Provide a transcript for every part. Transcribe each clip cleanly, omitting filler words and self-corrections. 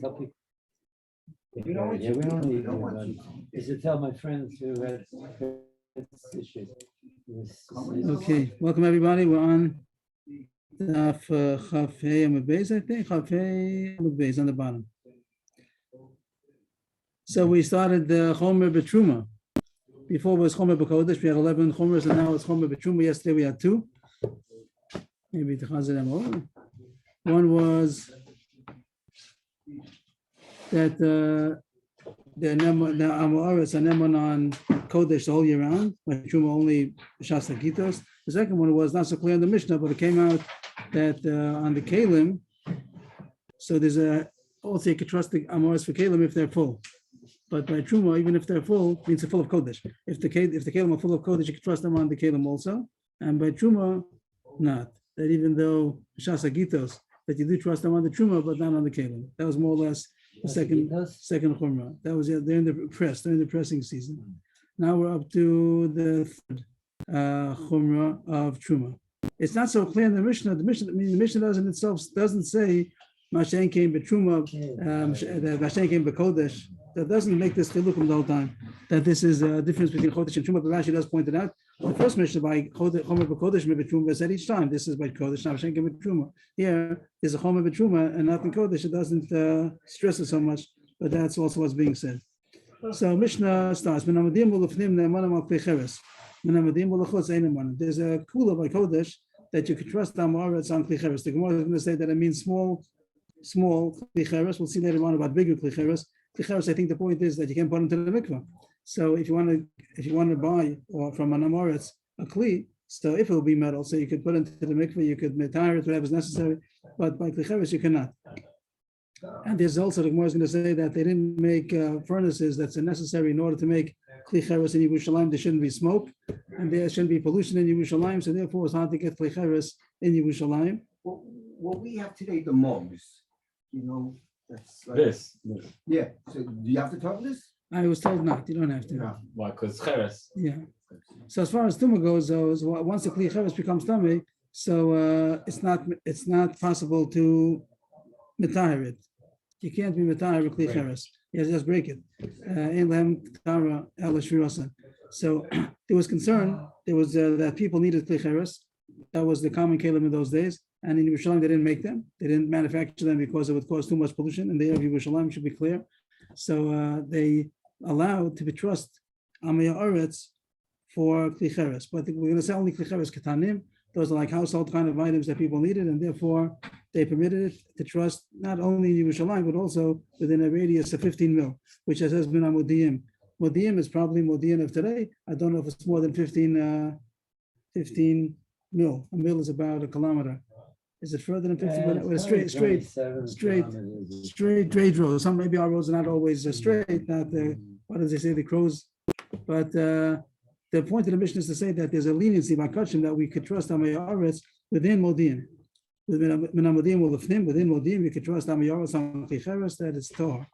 Tell people. Yeah, we don't need anybody. Is to tell my friends who had issues. Okay, welcome everybody. We're on Daf Chaf Hey Amud Beis, I think. Chaf Hey Amud Beis on the bottom. So we started the Chomer B'Truma. Before it was Chomer B'Kodesh, we had 11 Chomers, and now it's Chomer B'Truma. Yesterday we had 2. Maybe to chazir them over. One was that the Amoritz are Neman on Kodesh the whole year round, but Truma only Shas Gitos. The second one was not so clear in the Mishnah, but it came out that on the Kalim, so there's also you could trust the Amoritz for Kalim if they're full. But by Truma, even if they're full, means they're full of Kodesh. If the Kalim are full of Kodesh, you can trust them on the Kalim also. And by Truma, not. That even though Shas Gitos, that you do trust them on the Truma, but not on the Kalim. That was more or less the second Chumrah. That was during the pressing season. Now we're up to the third Chumrah of Truma. It's not so clear in the Mishnah. The Mishnah doesn't say Mashen came B'Truma, Mashen came B'Kodesh. That doesn't make this chilukim the whole time. That this is a difference between Chodesh and Truma. But Rashi does point it out. The first Mishnah by Chomer B'Kodesh B'Truma said each time this is by Kodesh. Now Mashen came B'Truma. Here there's a Chomer B'Truma and not in Kodesh. It doesn't stress it so much. But that's also what's being said. So Mishnah starts. There's a kula by Kodesh that you could trust Amoritz on Klicheres. The Gemara is going to say that it means small Klicheres. We'll see later on about bigger Klicheres. Klicheres, I think the point is that you can put into the mikvah. So if you want to buy or from an Amoritz a Kli, so if it will be metal, so you could put into the mikvah, you could retire it, whatever is necessary. But by Klicheres, you cannot. And there's also the Gemara is going to say that they didn't make furnaces that's necessary in order to make Klicheres in Yerushalayim. There shouldn't be smoke, and there shouldn't be pollution in Yerushalayim. So therefore, it's hard to get Klicheres in Yerushalayim. Well, what we have today, the mugs, that's like This. Yeah. So do you have to talk this? I was told not. You don't have to. No. Why? Because cheres. Yeah. So as far as tumah goes, once the Klicheres becomes tummy, so it's not possible to retire it. You can't be retire with Klicheres. You just break it. So there was concern. There was that people needed Klicheres. That was the common kelim in those days. And in Yerushalayim, they didn't make them. They didn't manufacture them because it would cause too much pollution. And the air of Yerushalayim should be clear. So they allowed to be trust Amaya Oretz for Klicheres. But we're going to say only Klicheres Ketanim. Those are like household kind of items that people needed. And therefore, they permitted it to trust not only in Yerushalayim, but also within a radius of 15 mil, which has been a Modi'im. Modi'im is probably Modi'im of today. I don't know if it's more than 15 mil. A mil is about a kilometer. Is it further than 50? With a straight road. Some maybe our roads are not always straight. Not the what does they say, the crows? But the point of the mission is to say that there's a leniency by Kachim that we could trust Amayaretz within Modi'im. Within Modi'im, you could trust Amayaretz on Klicheres that it's Torah.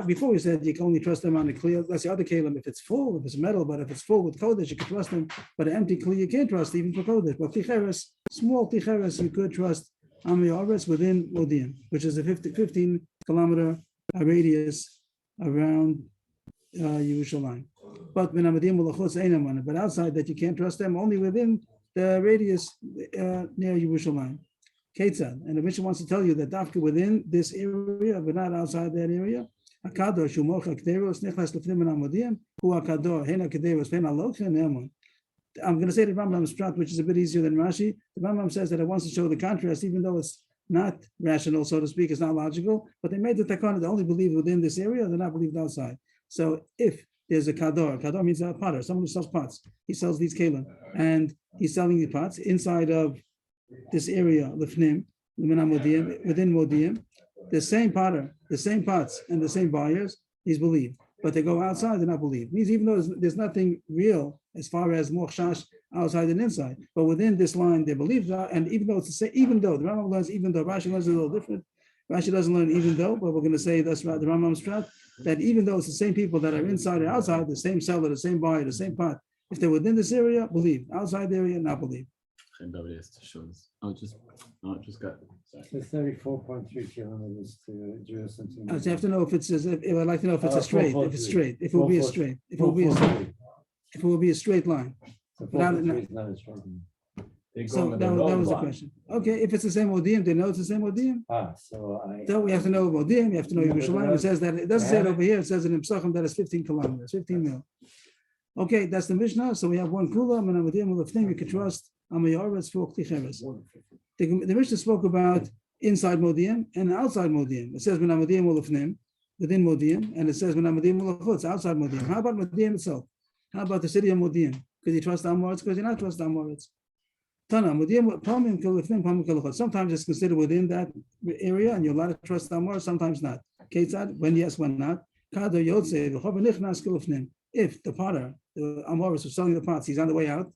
Before we said you can only trust them on the clear. That's the other kalim. If it's full, if it's metal, but if it's full with kodesh, you can trust them. But an empty kli, you can't trust even for kodesh. But ticheres, small ticheres, you could trust Amayaretz within Modi'im, which is a 15 kilometer radius around Yerushalayim. But but outside that you can't trust them only within the radius near Yerushalayim. Ketzad, and the Mishnah wants to tell you that Dafka within this area, but not outside that area. Akador shumocha kederos nechlas lefnim and amodim hu akador hena kederos pen aloch and emon. I'm going to say the Rambam's prat, which is a bit easier than Rashi. The Rambam says that it wants to show the contrast, even though it's not rational, so to speak, it's not logical. But they made the takana. They only believe within this area; they're not believed outside. So if there's a kador means a potter, someone who sells pots. He sells these kalim, and he's selling the pots inside of this area, Lifnim, within Modi'im, the same potter, the same pots, and the same buyers, he's believed. But they go outside, they're not believed. Means even though there's nothing real as far as Mokshash outside and inside, but within this line, they believe that, and even though it's the same, even though the Rambam learns, even though Rashi learns a little different, Rashi doesn't learn even though, but we're going to say that's right, the Rambam's strat, that even though it's the same people that are inside or outside, the same seller, the same buyer, the same pot, if they're within this area, believe. Outside the area, not believe. And nobody has to show this. Just got. So 34.3 kilometers to Jerusalem. So you have to know if it's, if I'd like to know if it's a straight, if it's 443. straight, if it will be a 443. straight, if it will be a straight, 443. if it will be a straight line. So But I don't 443 is not a straight line. So that was the question. Okay, if it's the same Odium, they know it's the same Odium. So we have to know Odium, you have to know Yerushalayim. It says that, it doesn't say it over here, it says in Psachim that it's 15 kilometers, 15 mil. Okay, that's the Mishnah. So we have one Kula, and Odium Ulafnim, you can trust Amayaretz for Ticheres. The Mishnah spoke about inside Modium and outside Modium. It says Menamodium Ulafnim, within Modium, and it says Menamodium Ulafutz, outside Modium. How about Modium itself? How about the city of Modium? Because you trust Amoritz, because you not trust Amoritz. Sometimes it's considered within that area and you're allowed to trust Amor, sometimes not. When yes, when not. If the potter, the Amoris who's selling the pots, he's on the way out,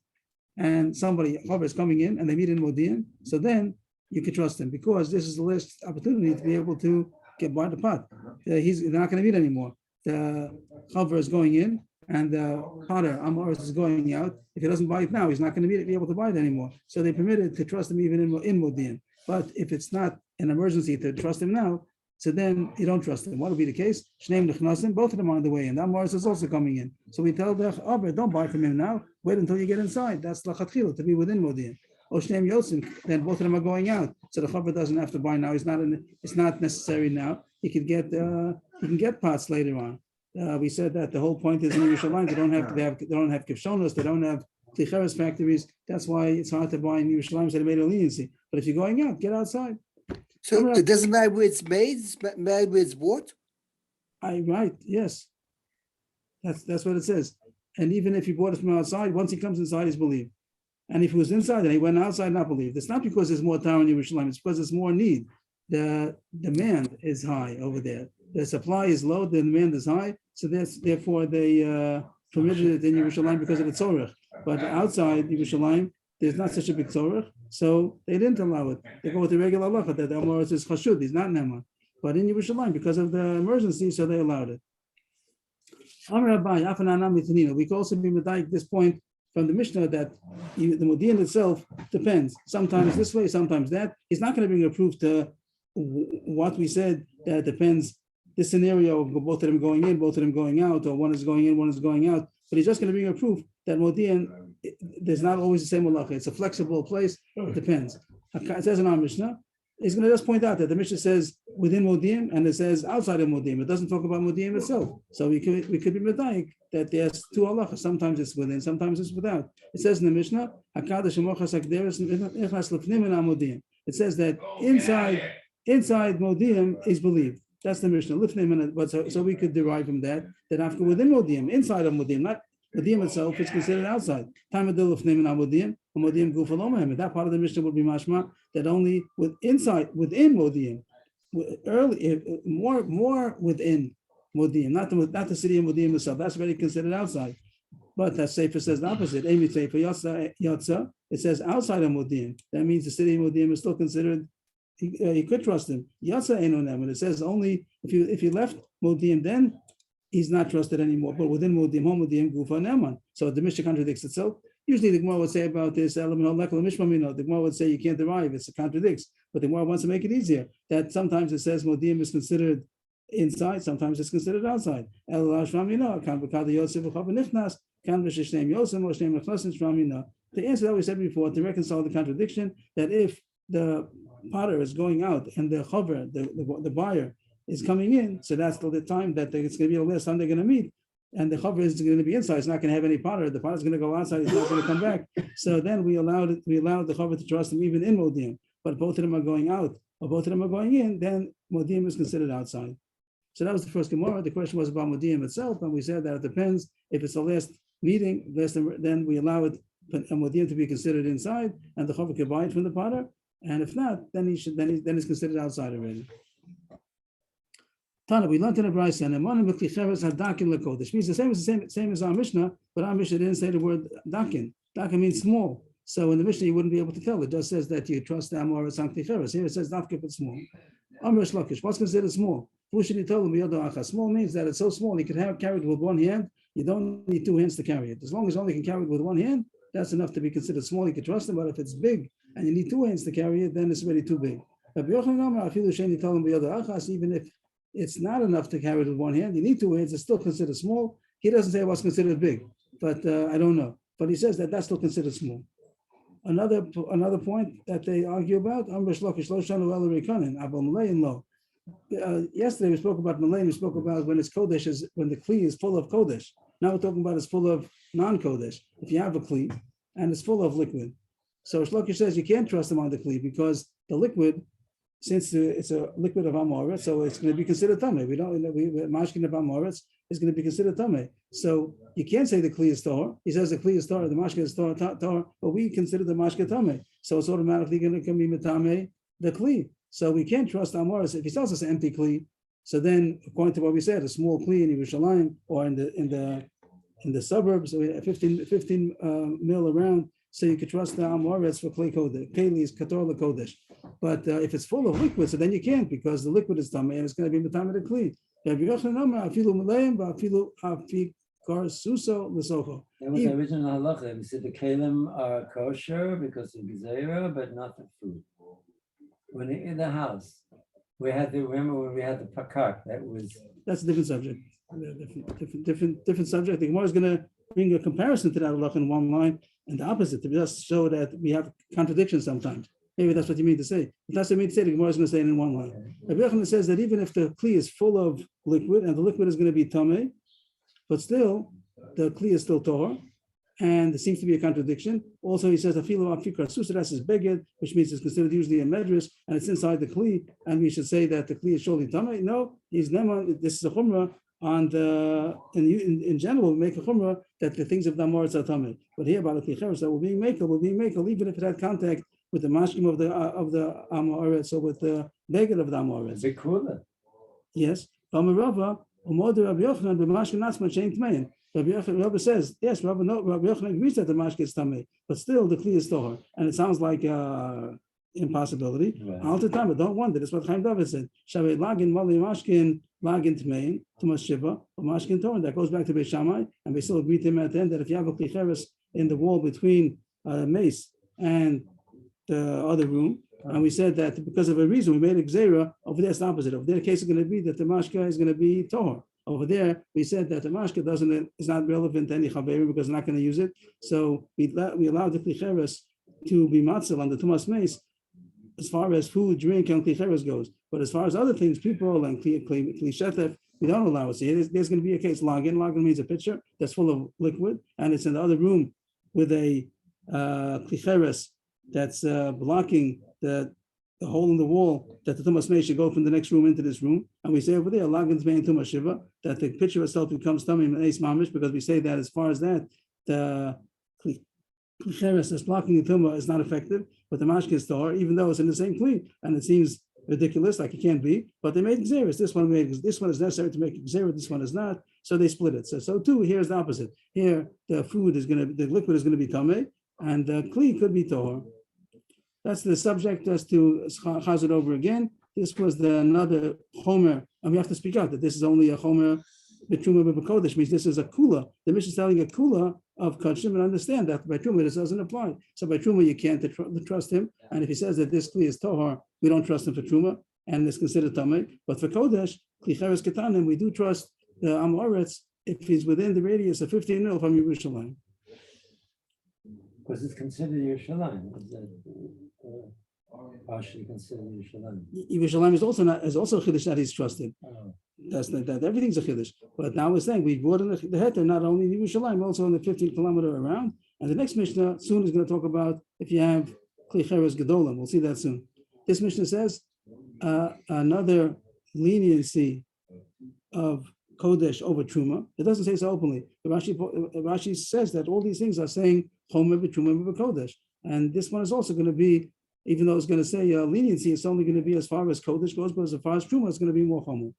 and somebody is coming in and they meet in Modian, so then you can trust him because this is the last opportunity to be able to get by the pot. They're not going to meet anymore. The Chaver is going in and the potter, Amoris, is going out. If he doesn't buy it now, he's not going to be able to buy it anymore. So they permitted to trust him even in Modian. But if it's not an emergency to trust him now, so then you don't trust him. What will be the case? Shneim Nechnasim, both of them are on the way in. That Amoris is also coming in. So we tell the Chaver, don't buy from him now. Wait until you get inside. That's Lachatchila, to be within Modian. Or Shneim Yosim, then both of them are going out. So the Chaver doesn't have to buy now. It's not necessary now. He can get pots later on. We said that the whole point is in Yerushalayim, they don't have kivshonos, they don't have ticheres factories. That's why it's hard to buy in Yerushalayim, so they made a leniency. But if you're going out, get outside. So it doesn't matter where it's made, it's matter where it's bought? Right, yes. That's what it says. And even if he bought it from outside, once he comes inside, he's believed. And if he was inside and he went outside, not believed. It's not because there's more tower in Yerushalayim, it's because there's more need. The demand is high over there. The supply is low, the demand is high, so therefore they permitted it in Yerushalayim because of the tzorech. But outside Yerushalayim, there's not such a big tzorech, so they didn't allow it. They go with the regular halacha that the Amoritz is chashud, he's not neman. But in Yerushalayim, because of the emergency, so they allowed it. We can also be medayik this point from the Mishnah that the Modian itself depends. Sometimes this way, sometimes that. He's not going to bring a proof to what we said that depends. This scenario of both of them going in, both of them going out, or one is going in, one is going out. But he's just going to bring a proof that Modian, there's not always the same halacha. It's a flexible place. It depends. It says in our Mishnah, he's going to just point out that the Mishnah says within Modian and it says outside of Modian. It doesn't talk about Modian itself. So we could be medayik that there's two halachas. Sometimes it's within, sometimes it's without. It says in the Mishnah, it says that inside Modian is believed. That's the Mishnah. But so we could derive from that after within Modian, inside of Modian, not Modian itself, it's considered outside. That part of the Mishnah would be mashma that only within Modian, more within Modian, not the city of Modian itself. That's already considered outside. But that Sefer says the opposite. It says outside of Modian. That means the city of Modian is still considered. You could trust him. Yatsa ain't on them. And it says only if you left Modian, then he's not trusted anymore. But within Modian, home Modian, Gufa Neman. So the Mishnah contradicts itself. Usually the Gemara would say about this, the Gemara would say you can't derive, it contradicts. But the Gemara wants to make it easier. That sometimes it says Modian is considered inside, sometimes it's considered outside. The answer that we said before, to reconcile the contradiction, that if the potter is going out and the chaver, the buyer, is coming in, so that's the time that it's going to be the last time they're going to meet, and the chaver is going to be inside. It's not going to have any potter. The potter is going to go outside. He's not going to come back. So then we allowed the chaver to trust him even in Modian. But both of them are going out, or both of them are going in. Then Modian is considered outside. So that was the first Gemara. The question was about Modian itself, and we said that it depends. If it's the last meeting, then we allow it Modian to be considered inside, and the chaver can buy it from the potter. And if not, then he's considered outside already. Tana, we learned in the Brisa, and which means the same as our Mishnah, but our Mishnah didn't say the word dakin. Dakin means small. So in the Mishnah, you wouldn't be able to tell. It just says that you trust the Amor Sancti Cheres. Here it says dakin but small. Amr Shlokish, what's considered small? Small means that it's so small you can carry it with one hand. You don't need two hands to carry it. As long as you only can carry it with one hand, that's enough to be considered small. You can trust them, but if it's big and you need two hands to carry it, then it's already too big. Rabbi Yochanan, even if it's not enough to carry it with one hand, you need two hands, it's still considered small. He doesn't say what's considered big, but I don't know. But he says that that's still considered small. Another point that they argue about, yesterday we spoke about Malay, we spoke about when it's Kodesh, when the Kli is full of Kodesh. Now we're talking about it's full of non-Kodesh. If you have a Kli and it's full of liquid. So Shlokish says you can't trust him on the Kli because the liquid, since it's a liquid of Amoritz, so it's going to be considered Tameh. Mashkin of Amoritz is going to be considered Tameh. So you can't say the Kli is Tor. He says the Kli is Tor, the Mashkin is Tor, but we consider the Mashkin Tameh. So it's automatically going to be Metameh, the Kli. So we can't trust Amoritz. If he tells us an empty Kli, so then according to what we said, a small Kli in Yerushalayim or in the suburbs, 15 mil around, so you could trust the Amoritz for Kli Kodesh. Kli is Kator Kodesh. But if it's full of liquid, so then you can't because the liquid is Tameh and it's going to be Metameh the Kli. That was the original halacha. We said the kalim are kosher because of gzeira, but not the food. When you're in the house, remember when we had the pakak, that's a different subject. Different subject. The Gemara is going to bring a comparison to that halacha in one line and the opposite to just show that we have contradictions sometimes. Maybe that's what you mean to say. If that's what you mean to say, the Gemara is going to say it in one line. Rabbi Yochanan says that even if the Kli is full of liquid and the liquid is going to be Tameh, but still the Kli is still Torah, and there seems to be a contradiction. Also, he says Afilu Afikar Susaras is beged, which means it's considered usually a medrash, and it's inside the Kli, and we should say that the Kli is surely Tameh. No, he's neman. This is a chumrah on the in general, we make a chumrah that the things of the Amoritz are Tameh. But here about the Klicheres that we're being makel, even if it had contact with the mashkim of the Amoritz, so with the beged of the Amoritz. Big cooler. Yes. Rabbi Rabbi says, yes, Rabbi Yochanan agrees that the mashke is tamei, but still the kli is tohar, and it sounds like impossibility. All the time, but don't wonder. That's what Chaim David said. Shavei lagin mali mashkin lagin tmein tumas shiva or mashkin tohar. That goes back to Beis Shammai, and we still agree to him at the end that if you have a klicheres in the wall between mace and the other room, and we said that because of a reason we made a gzeira, over there it's the opposite. Over there the case is going to be that the mashka is going to be tohar. Over there we said that the mashka is not relevant to any chaverim because we're not going to use it. So we allowed the klicheres to be matzel on the tumas mace as far as food, drink, and klicheres goes. But as far as other things, people and kli shetef, we don't allow it. So there's going to be a case lagin. Lagin means a pitcher that's full of liquid, and it's in the other room with a klicheres that's blocking the hole in the wall that the tumas mei should go from the next room into this room, and we say over there lagin tmein tumas shiva that the pitcher itself becomes tamim and eis mamish because we say that as far as that the klicheres that's blocking the tumah is not effective, but the mashke is tor, even though it's in the same kli, and it seems ridiculous like it can't be, but they made xeris. This one is necessary to make xeris, this one is not, so they split it. So too here's the opposite. Here the liquid is going to be tameh, and the kli could be tor. That's the subject. Just to chaz it over again. This was another chomer, and we have to speak out that this is only a chomer b'truma b'kodesh, means this is a kula. The Mishnah is telling a kula of kodshim, and understand that by truma this doesn't apply. So by truma you can't trust him, and if he says that this kli is tohar, we don't trust him for truma, and it's considered tamei. But for kodesh, klicheres ketanim, we do trust the Amoritz if he's within the radius of 15 mil from Yerushalayim. Because it's considered Yerushalayim. Partially considered Yerushalayim. Yerushalayim is also a chiddush that he's trusted. Oh. That's that everything's a chiddush. But now we're saying we brought in the heter not only in Yerushalayim, also in the 15 kilometer around. And the next Mishnah soon is going to talk about if you have klicheres gedolim. We'll see that soon. This Mishnah says another leniency of kodesh over truma. It doesn't say so openly. Rashi says that all these things are saying chomer b'truma b'kodesh, and this one is also going to be, even though it's going to say leniency, it's only going to be as far as kodesh goes, but as far as truma, it's going to be more chomer.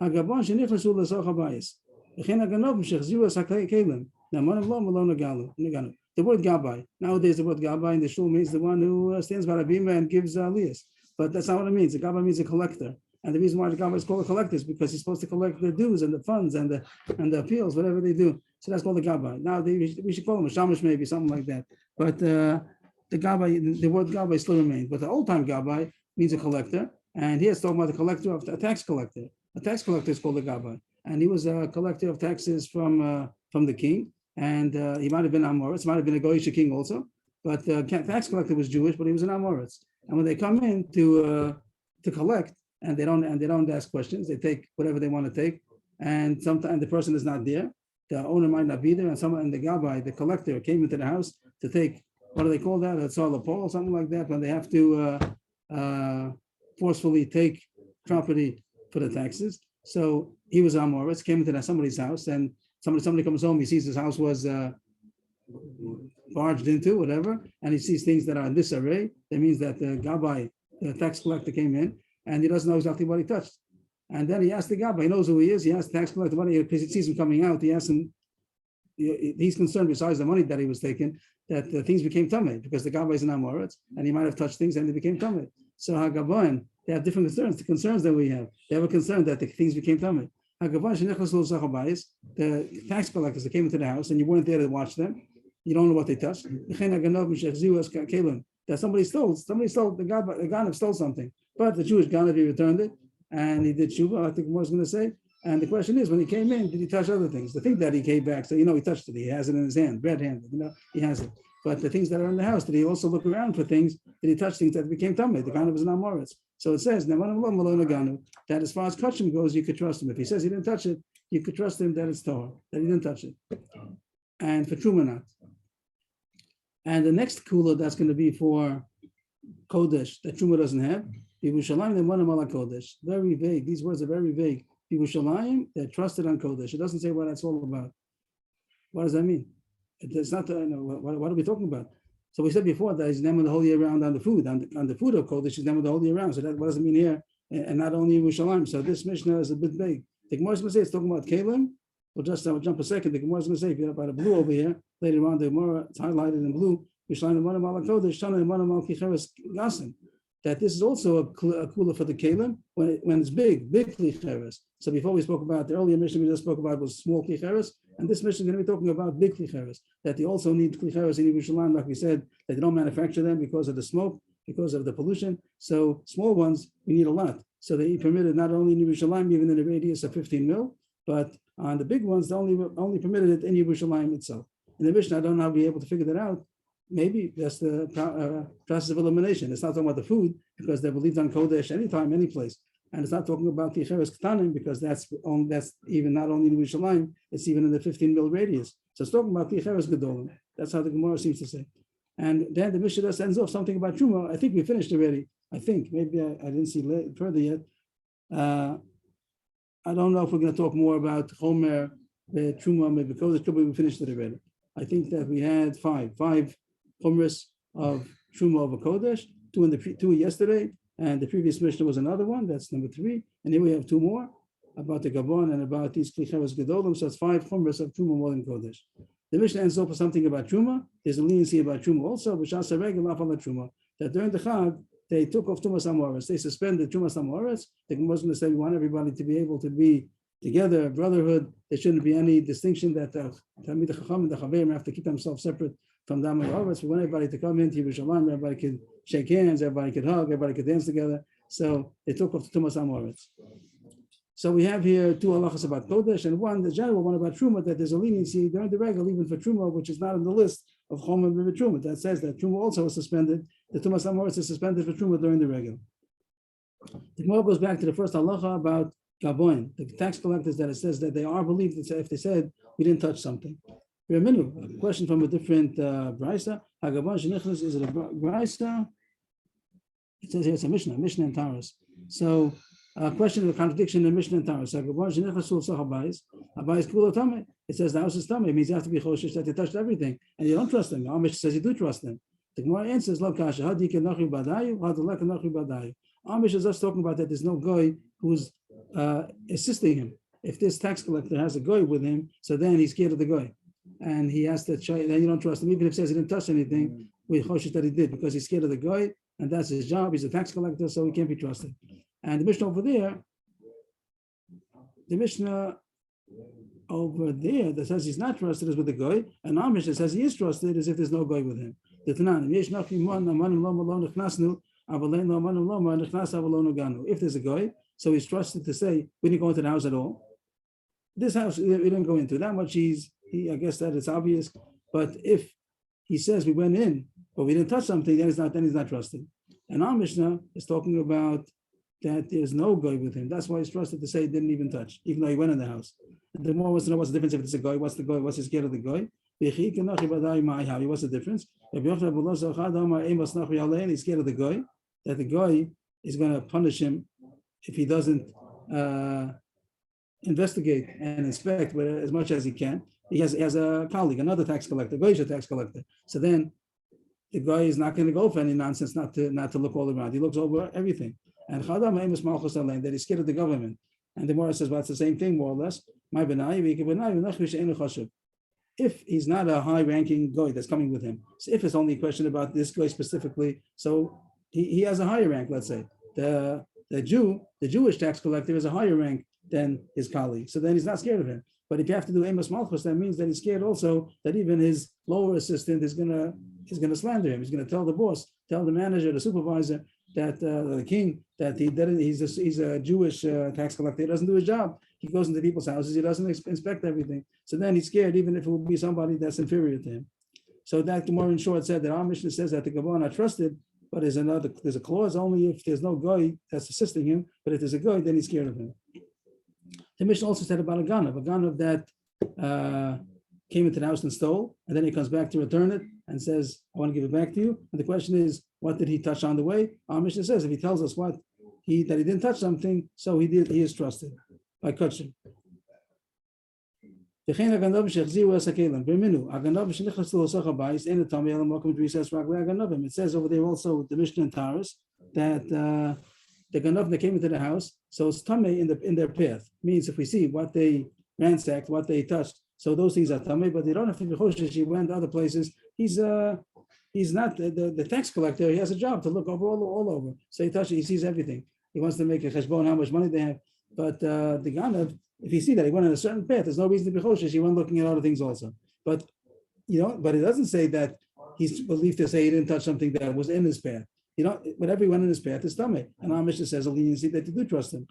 Hagabon shenichnasu l'soch habayis. V'chein haganov shechziru es hakelim. Na'amon lo malo naganu. The word gabai. Nowadays, the word gabai in the shul means the one who stands by the bima and gives aliyas. But that's not what it means. The gabai means a collector. And the reason why the gabai is called a collector is because he's supposed to collect the dues and the funds and the appeals, whatever they do. So that's called the gabai. Now we should call him a shamash, maybe something like that. But the gabai, the word gabai still remains. But the old time gabai means a collector, and here it's talking about the collector of a tax collector. A tax collector is called a gabbai, and he was a collector of taxes from the king, and he might have been Amoritz, might have been a Goyish king also, but the tax collector was Jewish, but he was an Amoritz. And when they come in to collect, and they don't ask questions, they take whatever they want to take, and sometimes the person is not there, the owner might not be there, and the gabbai, the collector, came into the house to take, what do they call that? It's all a pole, something like that, when they have to forcefully take property for the taxes. So he was Amoritz, came into somebody's house, and somebody comes home, he sees his house was barged into, whatever, and he sees things that are in disarray. That means that the gabbai, the tax collector, came in, and he doesn't know exactly what he touched. And then he asked the gabbai, he knows who he is, he asked the tax collector, because he sees him coming out, he asks him, he's concerned, besides the money that he was taking, that things became tamei, because the gabbai is an Amoritz, and he might have touched things and they became tamei. So Hagabain, they have different concerns, the concerns that we have. They have a concern that the things became tamei. The tax collectors that came into the house and you weren't there to watch them, you don't know what they touched. That somebody stole, the Ganav stole something, but the Jewish Ganav, he returned it, and he did tshuva, I think I was going to say. And the question is, when he came in, did he touch other things? The thing that he came back, so he touched it, he has it in his hand, red-handed, he has it. But the things that are in the house, did he also look around for things? Did he touch things that became tamei? The Ganav was an Amoritz. So it says, that as far as kachim goes, you could trust him. If he says he didn't touch it, you could trust him that it's Torah, that he didn't touch it. And for truma not. And the next kula that's going to be for Kodesh that Truma doesn't have, Yerushalayim Ne'emonim ala Kodesh. Very vague. These words are very vague. Yerushalayim, they're trusted on Kodesh. It doesn't say what that's all about. What does that mean? It's not. What are we talking about? So we said before that he's named the whole year round on the food. On the food of Kodesh, he's named the whole year round. So that what does it mean here? And not only Yerushalayim. So this Mishnah is a bit vague. The Gemara is going to say it's talking about Kalim. We'll just jump a second. The Gemara is going to say, if you have about a blue over here, later on the Gemara, it's highlighted in blue, that this is also a kula for the Kalim when it's big klicheres. So before we spoke about the earlier mission we just spoke about was small klicheres, and this mission is going to be talking about big klicheres, that they also need klicheres in Yerushalayim, like we said, that they don't manufacture them because of the smoke, because of the pollution. So small ones, we need a lot. So they permitted not only in Yerushalayim, even in a radius of 15 mil, but on the big ones, they only permitted it in Yerushalayim itself. In the Mishnah, I don't know how to be able to figure that out. Maybe that's the process of elimination. It's not talking about the food because they believed on Kodesh anytime, any place. And it's not talking about Ticheres Ketanim because that's even not only in Yerushalayim, it's even in the 15 mil radius. So it's talking about Ticheres Gedolim. That's how the Gemara seems to say. And then the Mishnah ends off something about Truma. I think we finished already. I think maybe I didn't see further yet. I don't know if we're going to talk more about Chomer, Truma, maybe Kodesh. We finished it already. I think that we had five Chomers of Truma over Kodesh, two yesterday, and the previous Mishnah was another one. That's number 3. And here we have 2 more about the Gabon and about these Klicheres Gedolim. So it's 5 Chomers of Truma more than Kodesh. The Mishnah ends up with something about Truma. There's a leniency about Truma also, which is Truma, that during the Chag, they took off Tumas Amoritz. They suspended Tumas Amoritz. The Gemara is going to say we want everybody to be able to be together, brotherhood. There shouldn't be any distinction that the Talmid Chacham and the Chaverim have to keep themselves separate from Dam Amoritz. We want everybody to come into Yerushalayim. Everybody could shake hands. Everybody could hug. Everybody could dance together. So they took off the Tumas Amoritz. So we have here 2 halachas about Kodesh and the general one about Truma, that there's a leniency during the regal even for Truma, which is not on the list of Chomer and Truma. That says that Truma also is suspended. The Tumas Amoritz is suspended for Truma during the regal. The Gemara goes back to the first halacha about Gaboin, the tax collectors, that it says that they are believed if they said we didn't touch something. A question from a different brisa. Hagaboin shenichnas, is it a brisa? It says here it's a Mishnah and Taurus. So a question of a contradiction in Mishnah and Taurus. Hagaboin shenichnas sul sachabayis. Habayis kula tamei. It says the house is tamei. It means you have to be choshesh that they touched everything, and you don't trust them. The Amish says you do trust them. The Gemara answers, "Lo kasha hadi kenachu badayu, hadalek kenachu badayu." Amish is just talking about that there's no guy who's assisting him. If this tax collector has a guy with him, so then he's scared of the guy, and he has to try. Then you don't trust him, even if he says he didn't touch anything. We choshesh that he did because he's scared of the guy, and that's his job. He's a tax collector, so he can't be trusted. And the Mishnah over there, that says he's not trusted is with the guy, and Amish that says he is trusted is if there's no guy with him. The Tanan, If there's a guy, so he's trusted to say, we didn't go into the house at all. This house, we didn't go into that much. I guess that it's obvious. But if he says we went in, but we didn't touch something, then he's not trusted. And our Mishnah is talking about that there's no guy with him. That's why he's trusted to say he didn't even touch, even though he went in the house. The more wants to know what's the difference if it's a guy, what's the guy, what's he scared of the guy? What's the difference? He's scared of the guy, that the guy is going to punish him if he doesn't investigate and inspect as much as he can. He has a colleague, another tax collector, Goyish tax collector. So then the guy is not going to go for any nonsense, not to look all around. He looks over everything. And that he's scared of the government. And the Gemara says, well, it's the same thing, more or less. If he's not a high-ranking guy that's coming with him, so if it's only a question about this guy specifically, so he has a higher rank, let's say. The Jewish tax collector is a higher rank than his colleague. So then he's not scared of him. But if you have to do Amos Malchus, that means that he's scared also that even his lower assistant is gonna slander him. He's gonna tell the boss, tell the manager, the supervisor, that the king, that he's a Jewish tax collector. He doesn't do his job. He goes into people's houses. He doesn't inspect everything. So then he's scared, even if it will be somebody that's inferior to him. So that Gemara in short said that our Mishnah says that the Gavon are not trusted, but there's a clause only if there's no guy that's assisting him. But if there's a guy, then he's scared of him. The Mishnah also said about a ganav that came into the house and stole, and then he comes back to return it and says, I want to give it back to you. And the question is, what did he touch on the way? Our Mishnah says, if he tells us that he didn't touch something, so he is trusted by kachim. It says over there also, the Mishnah in Taurus, that the ganav that came into the house, so it's tamei in their path. Means if we see what they ransacked, what they touched, so those things are tamei, but they don't have to be choshesh. He went to other places. He's not the tax collector. He has a job to look over all over. So he sees everything. He wants to make a cheshbon how much money they have. But the ganav, if you see that he went on a certain path, there's no reason to be choshesh. He went looking at other things also. But but it doesn't say that he's believed to say he didn't touch something that was in his path. Whatever he went in his path is tamei. And our Mishnah says a leniency that you do trust him.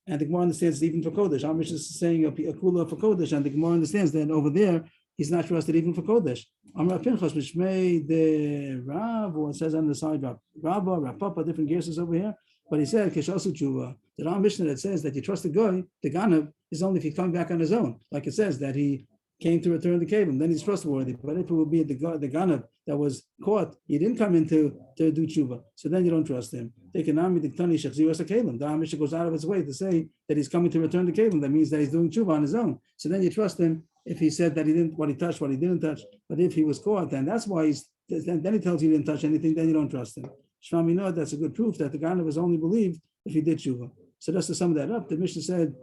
And the Gemara understands even for Kodesh. Our Mishnah is saying a kula for Kodesh, and the Gemara understands that over there he's not trusted even for Kodesh. Amar Pinchas, which made the Rav, or it says on the side Rabba, Rapapa, different gears over here. But he said Keshasu Tshuva. The Ram Mishnah that says that you trust the guy, the ganav, is only if he comes back on his own. Like it says that he came to return the cable, then he's trustworthy. But if it would be the ganav that was caught, he didn't come in to do tshuva, so then you don't trust him. The Mishnah goes out of its way to say that he's coming to return the cable. That means that he's doing tshuva on his own. So then you trust him if he said that he didn't, what he touched, what he didn't touch. But if he was caught, then that's why then he tells you he didn't touch anything, then you don't trust him. Shvami know that's a good proof that the ganav was only believed if he did tshuva. So just to sum that up, the Mishnah said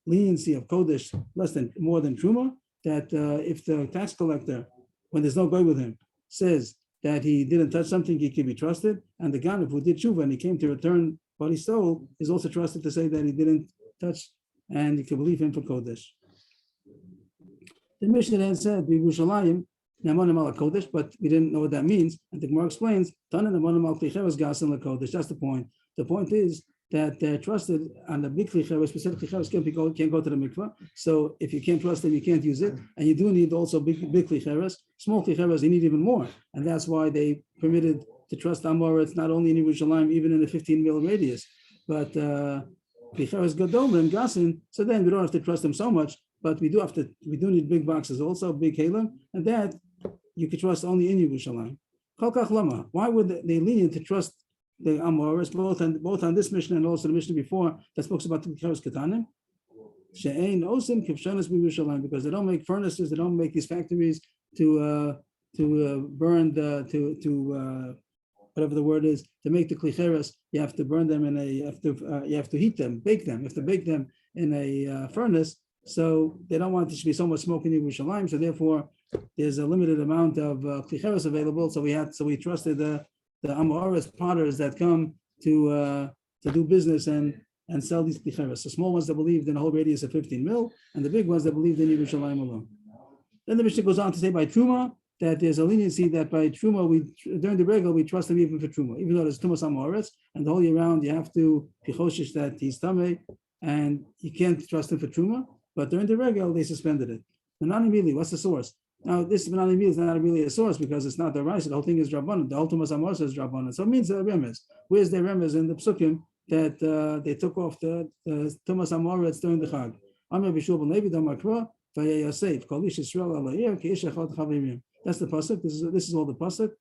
leniency of kodesh more than truma. That if the tax collector, when there's no guy with him, says that he didn't touch something, he can be trusted. And the ganav who did tshuva and he came to return what he stole is also trusted to say that he didn't touch, and you can believe him for kodesh. The Mishnah then said, "B'Yerushalayim namanim al kodesh," but we didn't know what that means. And the Gemara explains, "Tanan namanim al klicheres gasan la kodesh." That's the point. The point is that they're trusted on the big klicheres, specific klicheres can't go to the mikvah. So if you can't trust them, you can't use it. And you do need also big klicheres. Small klicheres, you need even more. And that's why they permitted to trust Amoritz not only in Yerushalayim, even in a 15-mile radius, but klicheres gadol and gasin. So then we don't have to trust them so much, but we do need big boxes also, big halim, and that you can trust only in Yerushalayim. Kol kach lama. Why would they lenient to trust the Amoris, both on this Mishnah and also the Mishnah before that speaks about the Klicheres Ketanim? She'ein osim kivshanas b'Yerushalayim, because they don't make furnaces, they don't make these factories to burn whatever the word is, to make the Klicheres. You have to burn them you have to heat them, bake them. You have to bake them in a furnace. So they don't want there to be so much smoke in Yerushalayim. So therefore, there's a limited amount of Klicheres available. So we trusted the Amoris potters that come to do business and sell these klicheres. The small ones that believed in a whole radius of 15 mil, and the big ones that believed in Yerushalayim alone. Then the Mishnah goes on to say by Truma, that there's a leniency that by truma, during the regal, we trust him even for truma, even though there's tumas amoritz, and the whole year round, you have to be choshish that he's tamei, and you can't trust him for truma, but during the regal, they suspended it. Benani Mili, what's the source? Now, this Benani Mili is not really a source because it's not the rice, the whole thing is Rabbanan, the whole tumas amoritz is Rabbanan, so it means the remes. Where's the remes in the psukim that they took off the tumas amoritz during the Chag? Amr Bishul ben Levi Damakra, Vayasef, Kolish Israel Alayir, Keish Echad Chavirim. That's the pasuk. This is all the pasuk,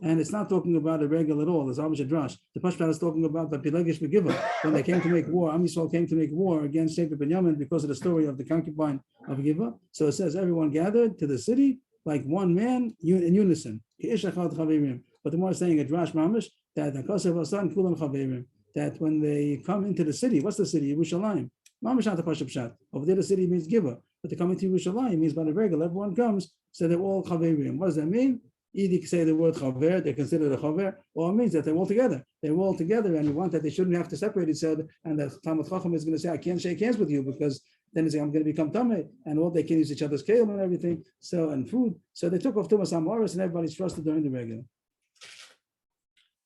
and it's not talking about a regal at all. It's obviously drash. The Pashpat is talking about the Pilegish Megiva when they came to make war. Am Yisrael came to make war against Shevet Binyamin because of the story of the concubine of Giva. So it says everyone gathered to the city like one man in unison. But the more is saying a drash mamish that the Kosev Asan Kulam Chavirim, that when they come into the city, what's the city? Yerushalayim. Mamish not the Pashup Shat. Over there the city means Giva. But to come into Yerushalayim means by the regal, everyone comes, so they're all chaverim. What does that mean? Either you can say the word chaver, they're considered a chaver, or it means that they're all together. They're all together, and you want that they shouldn't have to separate each other. And the Talmud Chacham is going to say, I can't shake hands with you because then he's saying, I'm going to become tamei, and all they can use each other's kale and everything, so and food. So they took off Tumas Amoris, and everybody's trusted during the regal.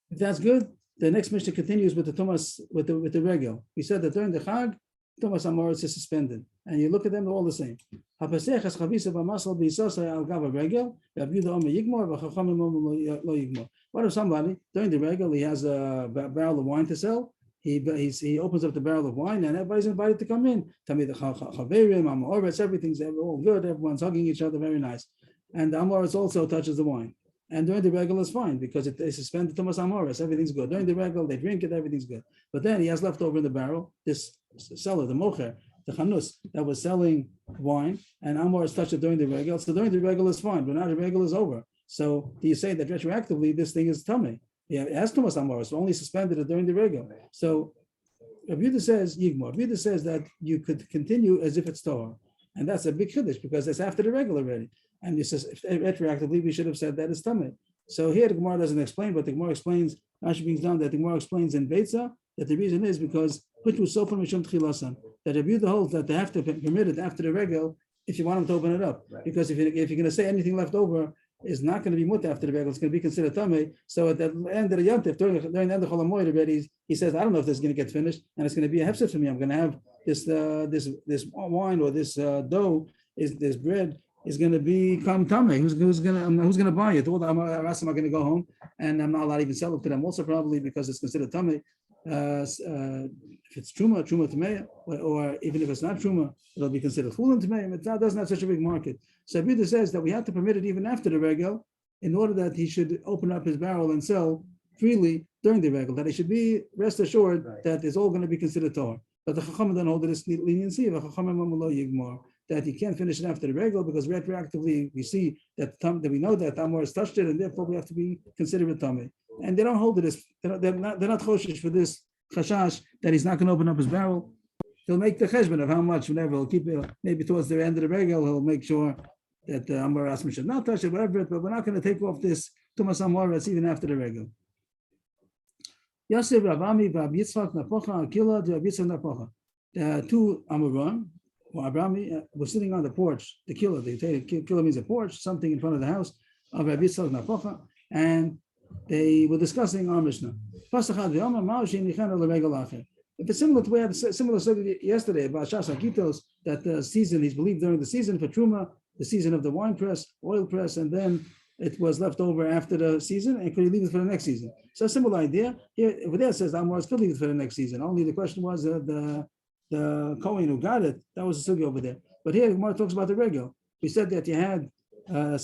If that's good, the next Mishnah continues with the Tumas with the regal. We said that during the Chag, Tumas Amoritz is suspended, and you look at them, they're all the same. What if somebody during the regal he has a barrel of wine to sell? He opens up the barrel of wine, and everybody's invited to come in. Everything's all good. Everyone's hugging each other, very nice. And the Amoritz also touches the wine. And during the regal is fine because they suspend the Tumas Amoris, everything's good. During the regal, they drink it, everything's good. But then he has left over in the barrel, this seller, the mocher, the chanus, that was selling wine, and Amoris touched it during the regal. So during the regal is fine, but now the regal is over. So do you say that retroactively this thing is tummy? Yeah, it has Tumas Amoris, only suspended it during the regal. So Rabbi Yehuda says, Yigmor, Rabbi Yehuda says that you could continue as if it's Torah. And that's a big chiddush because it's after the regal already. And he says, retroactively, we should have said that it's tamei. So here the Gemara doesn't explain, but the Gemara explains, Rashi brings down that the Gemara explains in Beitza that the reason is because that Rabbi Yehuda holds that they have to permit it after the regal if you want them to open it up. Right. Because if you're going to say anything left over is not going to be mut after the regal, it's going to be considered tamei. So at the end of the yontif, during the end of Chol HaMoed already, he says, I don't know if this is going to get finished, and it's going to be a hefset for me. I'm going to have this wine or this dough, this bread is going to become tamei. Who's going to buy it? All the Arasim are going to go home, and I'm not allowed to even sell it to them. Also, probably because it's considered tamei. If it's truma tamei, or even if it's not truma, it'll be considered chulin tamei. It doesn't have such a big market. So Abida says that we have to permit it even after the regal, in order that he should open up his barrel and sell freely during the regal. That he should be rest assured that it's all going to be considered Torah. But the Chachamim don't hold this leniency. That you can't finish it after the regal because retroactively we see that we know that Amor has touched it, and therefore we have to be considered tamei. And they don't hold this. They're not choshish for this chashash that he's not going to open up his barrel. He'll make the cheshbon of how much, whatever. He'll keep it maybe towards the end of the regal. He'll make sure that Amor Asmi should not touch it, whatever. But we're not going to take off this Tumas Amoritz even after the regal. Yosef Rabami V'Ab Yitzchak Napocha Akila V'Ab Yitzchak Napocha. The two Amorim. Well, Abraham was sitting on the porch, the killer, killer means a porch, something in front of the house of Rabbi Yitzchak Napocha, and they were discussing our Mishnah. If it's similar to we had a similar subject yesterday about Shas Akitos, that the season, he's believed during the season for Truma, the season of the wine press, oil press, and then it was left over after the season, and could he leave it for the next season? So a similar idea. Here, over there it says Amor could leave it for the next season. Only the question was the Kohen who got it, that was the sugi over there. But here, the Gemara talks about the regal. We said that you had a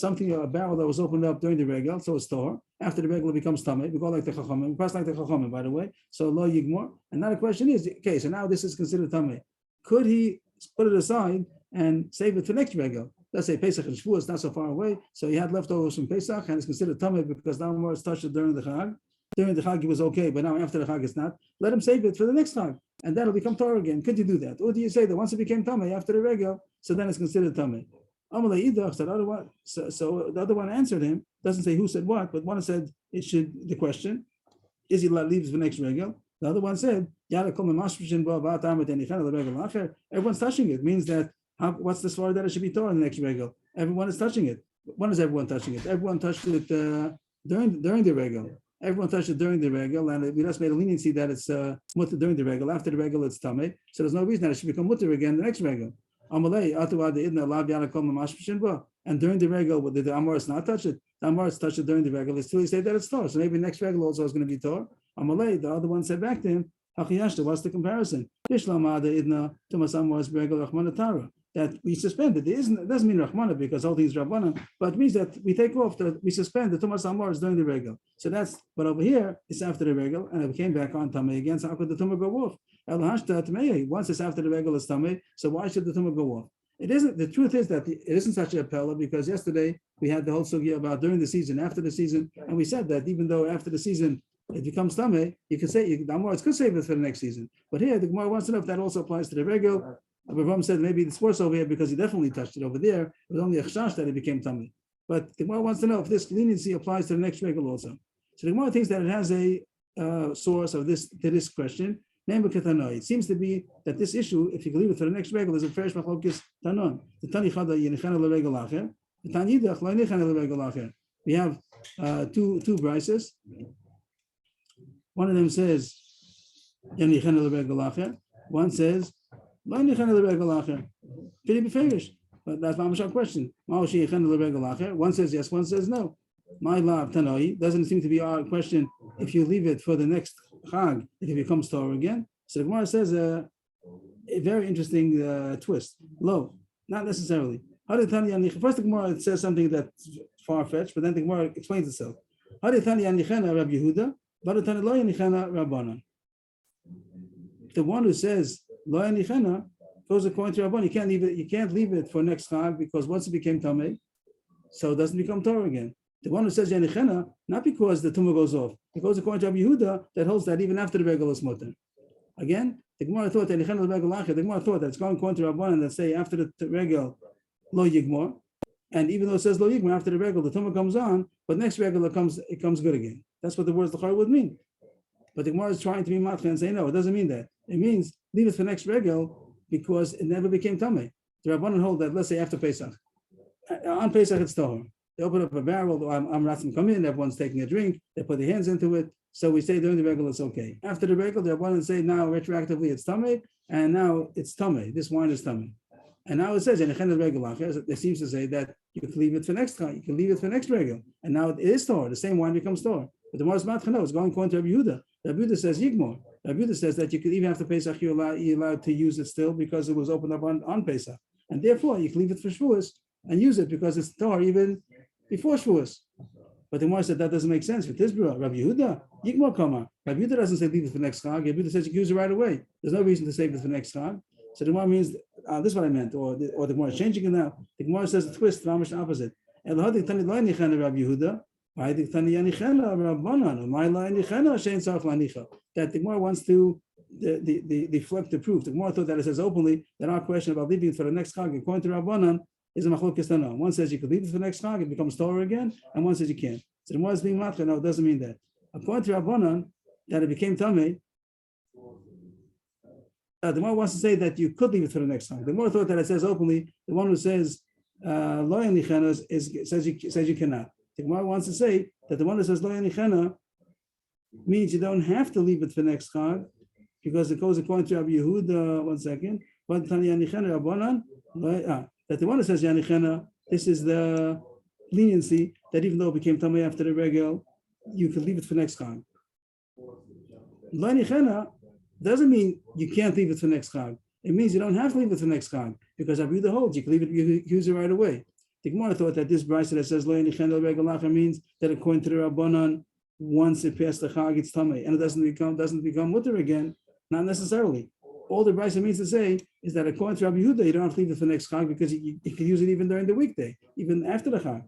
barrel that was opened up during the regal, so it's Torah. After the regal, it becomes tamei. We go like the Chachamim. We pass like the Chachamim, by the way. So lo yigmor. And now the question is, okay, so now this is considered tamei. Could he put it aside and save it for next regal? Let's say Pesach and Shavuot is not so far away, so he had leftovers from Pesach, and it's considered tamei because now more is touched it during the Chag. During the Chag, it was okay, but now after the Chag, it's not. Let him save it for the next Chag, and that'll become Torah again. Could you do that? Or do you say that once it became tamei after the regal, so then it's considered tamei? So the other one answered him. Doesn't say who said what, but one said it should. The question is he allowed to leave for the next regal? The other one said everyone's touching it. Means that what's the story that it should be Torah in the next regal? Everyone is touching it. when is everyone touching it? Everyone touched it during the regal. Everyone touched it during the regal, and we just made a leniency that it's mutter during the regal. After the regal, it's tamei. So there's no reason that it should become mutter again the next regal. And during the regal, did the Amoris not touch it? The Amoris touched it during the regal. They still say that it's Tor. So maybe next regal also is going to be Tor. Amalei, the other one said back to him, what's the comparison? That we suspended. It doesn't mean Rahmana because all things Rabbanan, but it means that we take off, we suspend the Tumas Amoris during the regal. So that's, but over here, it's after the regal, and it came back on Tamei again. So how could the Tumah go off? Once it's after the regal, it's Tamei. So why should the Tumah go off? It isn't. The truth is that it isn't such a appella because yesterday we had the whole sugya about during the season, after the season, and we said that even though after the season it becomes tamei, you can say the Amoritz could save it for the next season. But here the Gemara wants to know if that also applies to the regal. Abraham said maybe it's worse over here because he definitely touched it over there. It was only a chashash that it became tamei. But the Gemara wants to know if this leniency applies to the next regal also. So the Gemara thinks that it has a source of this to this question. It seems to be that this issue, if you can leave it for the next regal, is a fresh machlokes tanon. The tani chada yinichana leregal acher. The tani yidach lo yinichana leregal acher. We have two brises. One of them says yinichana leregal acher. One says lo yinichana leregal acher. Can you be finished? But that's my question. One says yes, one says no. My lab tanoi doesn't seem to be our question. If you leave it for the next chag, it becomes Torah again. So the Gemara says a very interesting twist. Lo, not necessarily. First, the Gemara says something that's far-fetched, but then the Gemara explains itself. The one who says lo yanichena goes according to Rabban. You can't leave it for next chag because once it became tamei, so it doesn't become Torah again. The one who says yanichena, not because the tumah goes off, it goes according to Rabbi Yehuda that holds that even after the regal is mutter. Again, the Gemara thought that yanichena the regal acher. The Gemara thought that it's going according to Rabban that say after the regal lo yigmor, and even though it says lo yigmor after the regal, the tumah comes on, but next regal it comes good again. That's what the words l'chara would mean. But the Gemara is trying to be matcha and say no, it doesn't mean that. It means leave it for next regal because it never became tamei. The Rabbanan hold that let's say after Pesach, on Pesach it's tahor. They open up a barrel, Amratzim come in, everyone's taking a drink, they put their hands into it, so we say during the regal it's okay. After the regal, they're one and say now retroactively it's tamei, and now it's tamei, this wine is tamei. And now it says, it seems to say that you can leave it for next time, you can leave it for next regal, and now it is Torah, the same wine becomes Torah. But the Mars Matchano is going according to Rabbi Yehuda. Rabbi Yehuda says Yigmor. Rabbi Yehuda says that you could even after Pesach, you're allowed to use it still because it was opened up on Pesach. And therefore, you can leave it for Shavuos and use it because it's Torah even before Shavuos. But the Gemara said that doesn't make sense. For Tisbra, Rabbi Yehuda, Yigmor Kama. Rabbi Yehuda doesn't say leave it for next Chag. Rabbi Yehuda says you can use it right away. There's no reason to save it for next Chag. So the Gemara means this is what I meant, or the Gemara is changing it now. The Gemara says the twist, the opposite. That the Gemara wants to deflect the proof. The Gemara thought that it says openly that our question about leaving it for the next Chag according to Rabbanan is a machlokes tanan. One says you could leave it for the next Chag, it becomes Torah again, and one says you can't. So the Gemara is being matcha. No, it doesn't mean that. According to Rabbanan, that it became tamei. The Gemara wants to say that you could leave it for the next Chag. The Gemara thought that it says openly. The one who says lo yanichena says you cannot. The Gemara wants to say that the one that says lo yanichena means you don't have to leave it for next Chag because it goes according to Rabbi Yehuda. 1 second. That the one that says yanichena, this is the leniency that even though it became tamei after the regal, you can leave it for next Chag. Lo yanichena doesn't mean you can't leave it for next Chag. It means you don't have to leave it for next Chag because Rabbi Yehuda holds you can leave it, you use it right away. The Gemara thought that this brisa that says lo yanichena regal acher means that according to the Rabbanan, once it passed the Chag, it's tamei, and it doesn't become mutter again. Not necessarily. All the brisa means to say is that according to Rabbi Yehuda, you don't have to leave it for next Chag because you can use it even during the weekday, even after the Chag.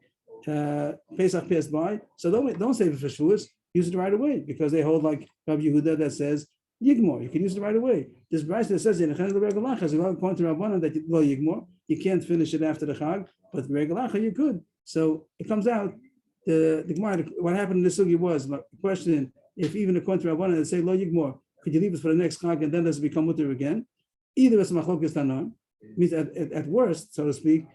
Pesach passed by, so don't save it for Shavuos. Use it right away because they hold like Rabbi Yehuda that says Yigmor. You can use it right away. This brisa that says according to Rabbanan that lo Yigmor, you can't finish it after the Chag, but regal acher you could. So it comes out the Gemara. What happened in the sugi was the question: if even according to Rabbanan they say lo Yigmor, could you leave it for the next Chag and then does it become mutter again? Either it's machlokes tanan, means at worst, so to speak,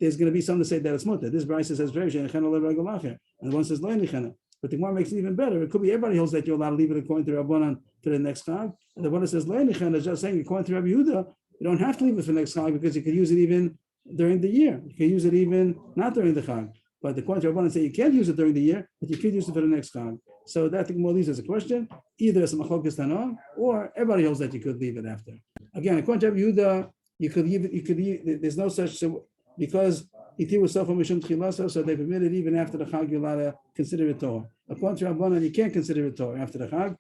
there's going to be some to say that it's mutter. This Bryce says very and the one says lo nichana. But the Gemara makes it even better. It could be everybody holds that you're allowed to leave it according to Rabbanan to the next Chag. And the one that says lo nichana is just saying according to Rabbi Yehuda, you don't have to leave it for the next Chag because you could use it even during the year. You can use it even not during the Chag. But the according to Rabbanan say you can't use it during the year, but you could use it for the next Chag. So that the Gemara leaves as a question. Either it's a machlokes tana, or everybody holds that you could leave it after. Again, according to Rabbi Yehuda, you could leave it. You could leave. There's no such because Iti was self mishum tchilasa, so they permitted even after the Chag you're allowed to consider it Torah. According to Rabbanan, you can't consider it Torah after the Chag.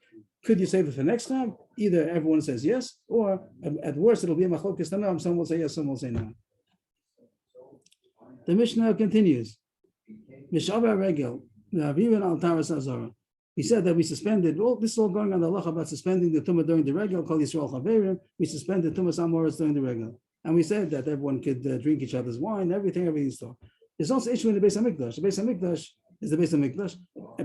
Could you save it for next Chag? Either everyone says yes, or at worst it'll be a machlokes tana. Some will say yes, some will say no. The Mishnah continues. Mishaber regel, even al taras azara. He said that we suspended. Well, this is all going on the halacha about suspending the tumah during the regel. Called Yisrael chaverim. We suspended tumas amoras during the regel. And we said that everyone could drink each other's wine, everything's so. There's also issue in the Beis HaMikdash. The Beis HaMikdash is the Beis HaMikdash,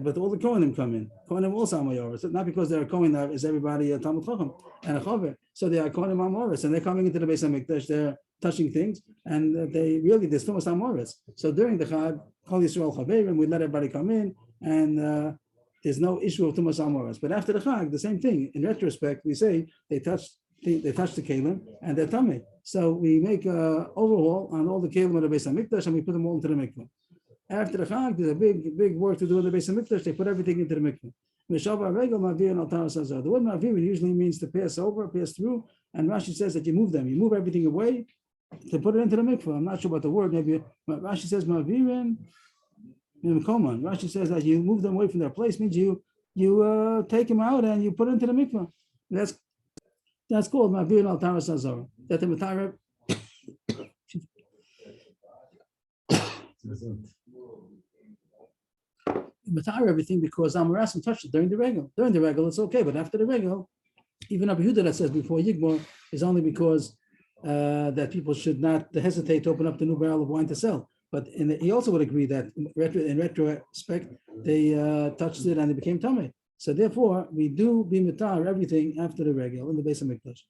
but all the Kohanim come in. Kohanim also Amoyoris. Not because they're a Kohen, is everybody a Talmud Chacham and a Chaver. So they are Kohanim Amoris, and they're coming into the Beis HaMikdash, they're touching things, and there's too much Amoris. So during the Chag, Kol Yisrael Chaverim, we let everybody come in, and there's no issue of Tumas Amoris. But after the Chag, the same thing. In retrospect, we say they touch the kelim and they're tummy. So we make an overhaul on all the kelim of the Beis HaMikdash and we put them all into the mikveh. After the Chag, there's a big work to do in the Beis HaMikdash. They put everything into the mikveh. The word ma'avir usually means to pass over, pass through, and Rashi says that you move them. You move everything away to put it into the mikveh. I'm not sure about the word. Maybe Rashi says ma'avirin. Rashi says that you move them away from their place means you take them out and you put it into the mikveh. That's called ma'avir al taras azara. That the matara everything because Amarasim touched it during the regal. During the regal, it's okay, but after the regal, even Rabbi Yehuda that says before Yigmor is only because that people should not hesitate to open up the new barrel of wine to sell. But he also would agree that in retrospect, they touched it and it became tummy. So therefore, we do be mitar everything after the regal in the Beis HaMikdash.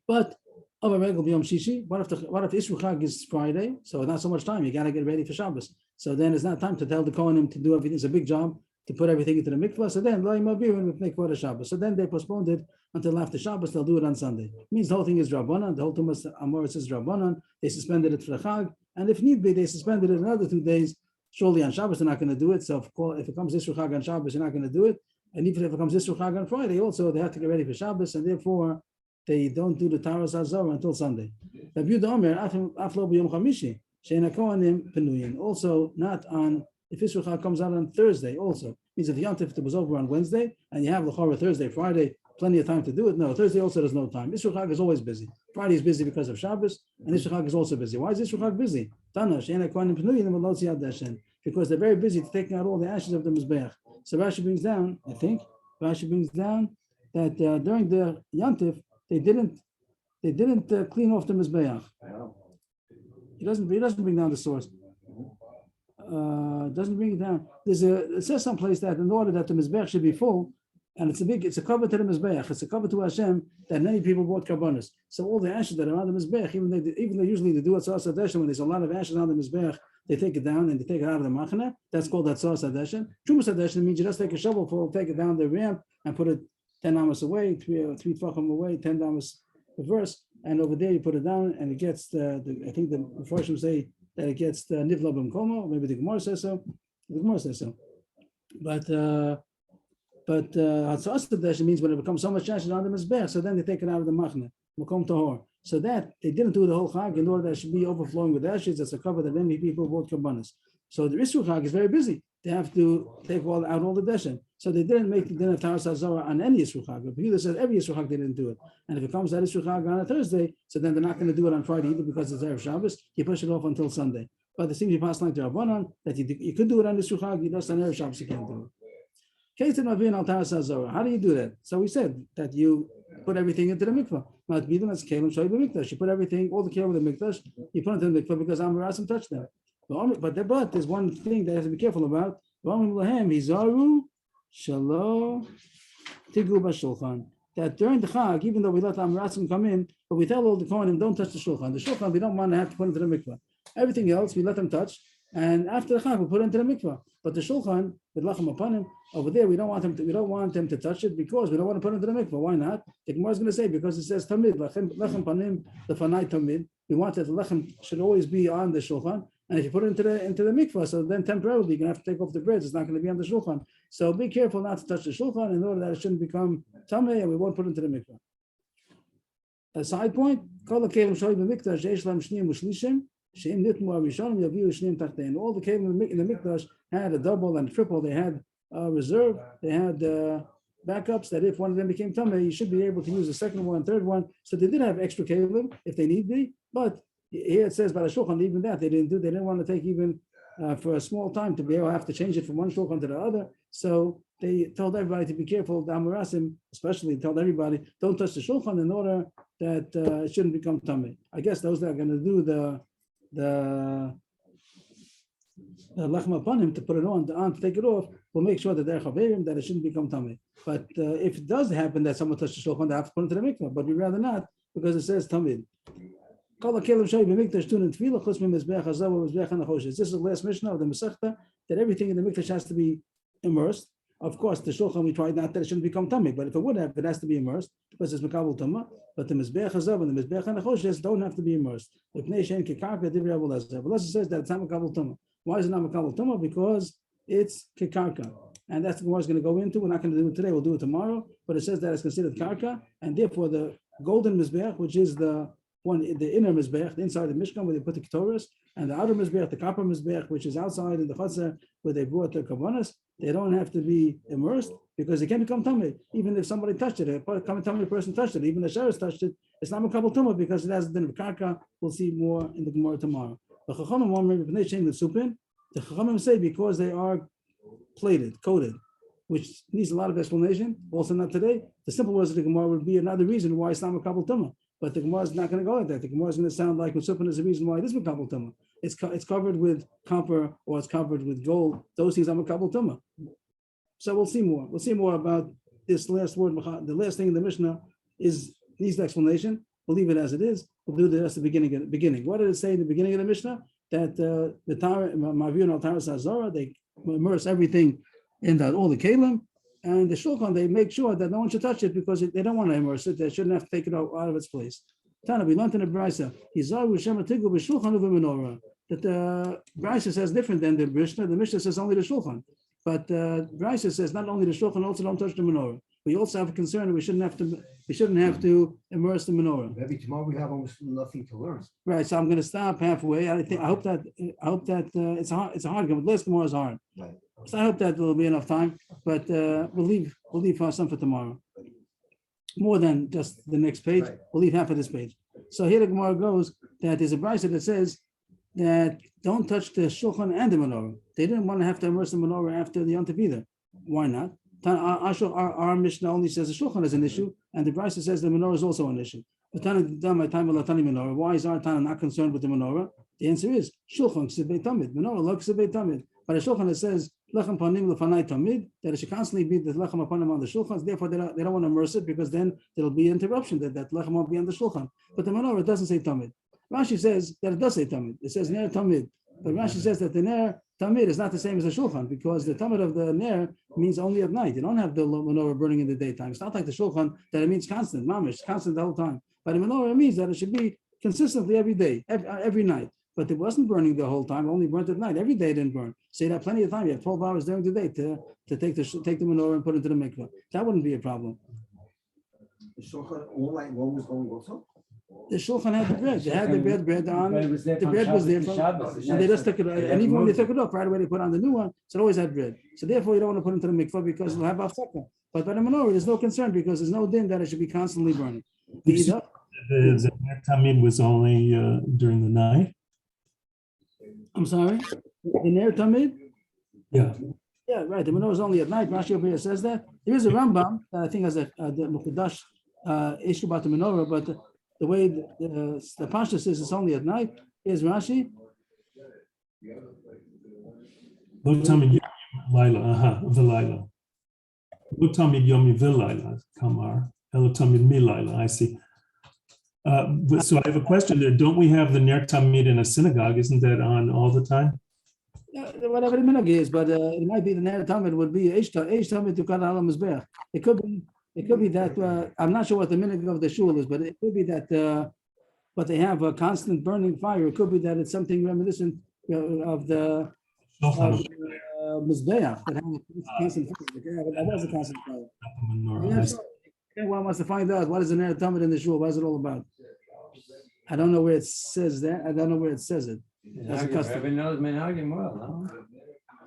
But of a regal b'yom shishi, what if Isru Chag is Friday? So not so much time. You got to get ready for Shabbos. So then it's not time to tell the Kohanim to do everything. It's a big job to put everything into the mikvah. So then lo yimavir with mikvah Shabbos. So then they postponed it until after Shabbos. They'll do it on Sunday. It means the whole thing is Rabbanan. The whole Tumas Amoritz is Rabbanan. They suspended it for the Chag, and if need be, they suspended it another 2 days. Surely on Shabbos they're not going to do it. So if it comes Isru Chag on Shabbos, you're not going to do it. And even if it comes Isru Chag on Friday, also they have to get ready for Shabbos, and therefore they don't do the Taras Azor until Sunday. Also, not on if Isru Chag comes out on Thursday. Also means if the Yontif was over on Wednesday and you have the Chorah Thursday, Friday, plenty of time to do it. No, Thursday also there's no time. Isru Chag is always busy. Friday is busy because of Shabbos, and Isru Chag is also busy. Why is Isru Chag busy? Because they're very busy taking out all the ashes of the Mizbeach. So Rashi brings down, I think, that during the Yontif they didn't clean off the Mizbeach. He doesn't bring down the source. Doesn't bring it down. It says someplace that in order that the Mizbeach should be full, and it's a cover to the Mizbeach, it's a cover to Hashem that many people bought karbanos. So all the ashes that are on the Mizbeach, even though usually they do it Tzar Sadeshin, when there's a lot of ashes on the Mizbeach, they take it down and they take it out of the machana. That's called that Tzar Sadeshin. Truma Sadeshin means you just take a shovelful, take it down the ramp and put it 10 amos away, three tvachim away, 10 amos reverse, and over there you put it down and it gets I think the Mepharshim say that it gets the nivla b'mkomo. Maybe the Gemara says so. But Hatzas means when it becomes so much ashes on the Mizbeach, so then they take it out of the machna, Makom Tahor. So that they didn't do the whole Chag in order that it should be overflowing with ashes. That's a cover that many people bought karbanos. So the Isru Chag is very busy. They have to take out all the deshen. So they didn't make the dinner Taras Hazorah on any Isru Chag. But Yehuda said every Isru Chag they didn't do it. And if it comes that Isru Chag on a Thursday, so then they're not going to do it on Friday either because it's Erev Shabbos. You push it off until Sunday. But the thing you pass like to Rabbanan that you could do it on Isru Chag, you just on Erev Shabbos you can't do it. How do you do that? So we said that you put everything into the mikvah. You put everything, all the kelim in the mikdash, you put it in the mikvah because Amarasim touched them. But there's one thing that you have to be careful about. They that during the Chag, even though we let the Amarasim come in, but we tell all the Kohanim, don't touch the Shulchan. The Shulchan, we don't want to have to put into the mikvah. Everything else, we let them touch. And after the Chag, we put it into the mikvah. But the Shulchan, with Lachem upon him, over there, we don't want them to touch it because we don't want to put it into the mikvah. Why not? The Gemara is going to say, because it says Tamid, Lachem panim, the Fanai Tamid. We want that the Lechem should always be on the Shulchan. And if you put it into the mikvah, so then temporarily you're going to have to take off the bread. It's not going to be on the Shulchan. So be careful not to touch the Shulchan in order that it shouldn't become Tameh, and we won't put it into the mikvah. A side point, all the kelim in the mikdash had a double and triple. They had reserve. They had backups that if one of them became tameh, you should be able to use the second one, third one. So they did have extra kelim if they need be. But here it says by the shulchan, even that they didn't do. They didn't want to take even for a small time to be able to have to change it from one shulchan to the other. So they told everybody to be careful. The Amarasim especially told everybody, don't touch the shulchan in order that it shouldn't become tameh. I guess those that are going to do the lechem upon him to put it on to take it off will make sure that they're chaverim, that it shouldn't become tameh. But if it does happen that someone touched the shulchan, they have to put it into the mikvah. But we'd rather not because it says tamid. This is the last Mishnah of the Masechta that everything in the mikdash has to be immersed. Of course, the shulchan we tried not that it shouldn't become tamid, but if it would have, it has to be immersed because it's mekabel tumah. But the mizbeach hazav and the mizbeach hanachoshes don't have to be immersed. If neishen kekarka divrei avolazav, unless it says that it's not mekabel tumah. Why is it not mekabel tumah? Because it's kekarka, and that's what Gemara is going to go into. We're not going to do it today. We'll do it tomorrow. But it says that it's considered karka, and therefore the golden mizbeach, which is the inner mizbeach, the inside the mishkan where they put the ketoras, and the outer mizbeach, the copper mizbeach, which is outside in the chatzar where they brought the kavanas, they don't have to be immersed because they can become tamei. Even if somebody touched it, a tamei person touched it, even the sheriff touched it, it's not mekabel tumah because it has a din of karka. We'll see more in the Gemara tomorrow. The Chachamim say because they are plated, coated, which needs a lot of explanation. Also not today. The simple words of the Gemara would be another reason why it's not mekabel tumah. But the Gemara is not going to go like that. The Gemara is going to sound like Mesupin is the reason why it is mekabel tumah. It's covered with copper or it's covered with gold. Those things are mekabel tumah. So we'll see more. We'll see more about this last word. The last thing in the Mishnah needs the explanation. We'll leave it as it is. We'll do the rest at the beginning. What did it say in the beginning of the Mishnah? That the Torah, Ma'avir and Al-Taras Hazorah, they immerse everything in all the kelim. And the shulchan, they make sure that no one should touch it because they don't want to immerse it. They shouldn't have to take it out of its place. Tana, we learned in the Brisa, that the Brisa says different than the Mishnah. The Mishnah says only the shulchan. But Brisa says not only the shulchan, also don't touch the menorah. We also have a concern that we shouldn't have to immerse the menorah. Maybe tomorrow we have almost nothing to learn. Right, so I'm going to stop halfway. I hope that it's hard. It's a hard game. The last Gemara is hard. Right. So I hope that there will be enough time. But we'll leave some for tomorrow. More than just the next page. Right. We'll leave half of this page. So here the Gemara goes that there's a brisa that says that don't touch the shulchan and the menorah. They didn't want to have to immerse the menorah after the yontif either. Why not? Our Mishnah only says the shulchan is an issue, and the brisa says the menorah is also an issue. Why is our Tana not concerned with the menorah? The answer is shulchan ksebei tamid, menorah lo ksebei tamid. But the shulchan it says lechem panim lefanai tamid, that it should constantly be the lechem panim on the shulchan. Therefore, they don't want to immerse it because then there'll be interruption that lechem won't be on the shulchan. But the menorah doesn't say tamid. Rashi says that it does say tamid. It says ner tamid. But Rashi says that the ner tamid is not the same as the shulchan because the tamid of the ner means only at night. You don't have the menorah burning in the daytime. It's not like the shulchan that it means constant, mamish, constant the whole time. But the menorah means that it should be consistently every day, every night. But it wasn't burning the whole time, only burnt at night. Every day it didn't burn. So you have plenty of time. You have 12 hours during the day to take the menorah and put it into the mikvah. That wouldn't be a problem. The shulchan all night long was going also? The shulchan had the bread. They had the bread on. The bread was there. And they just took it. And even when they took it off, right away they put on the new one. So it always had bread. So therefore you don't want to put it into the mikvah because it'll have afsaka. But by the menorah, there's no concern because there's no din that it should be constantly burning. The tamid was only during the night. I'm sorry? The ner tamid? Yeah. Yeah, right. The menorah is only at night. Rashi over here says that. There is a Rambam that I think has the Mukhadash issue about the menorah, but the way the Pasha says it's only at night. Here's Rashi. Lo tamid yomi v'layla. Lo tamid yomi v'layla. Kamar. Elo Tamid Milayla, I see. But so I have a question there. Don't we have the Ner Tamid in a synagogue? Isn't that on all the time? Whatever the minhag is, but it might be the Ner Tamid would be Eish Tamid to Kal Al Mizbeach. It could be that I'm not sure what the minhag of the shul is, but it could be that but they have a constant burning fire. It could be that it's something reminiscent of the Mizbeach that has a constant fire. That was a constant fire. Menorah. I see. Everyone wants to find out what is the Ner Tamid in the shul. What is it all about? I don't know where it says that. I don't know where it says it. As a custom. Everybody knows Menagim well, no?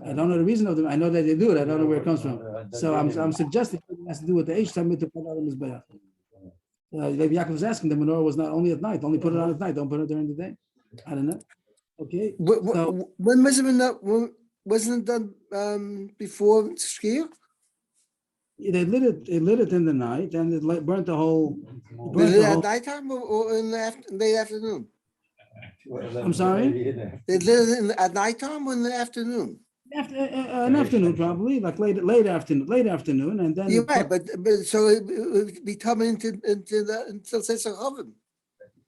I don't know the reason of them. I know that they do it. I don't know where it comes from. So I'm suggesting it has to do with the Eish Tamid to put out on Mizbeach. Maybe Yaakov was asking the menorah was not only at night. Only put it on at night. Don't put it during the day. I don't know. Okay. So, When was it wasn't it done before Shkia? they lit it in the night and it burnt the whole. Was it at nighttime or in the late afternoon? I'm sorry? They lit it at nighttime or in the afternoon? After an afternoon, probably like late afternoon, and then You're right, but so it would be coming until Sesach Oven.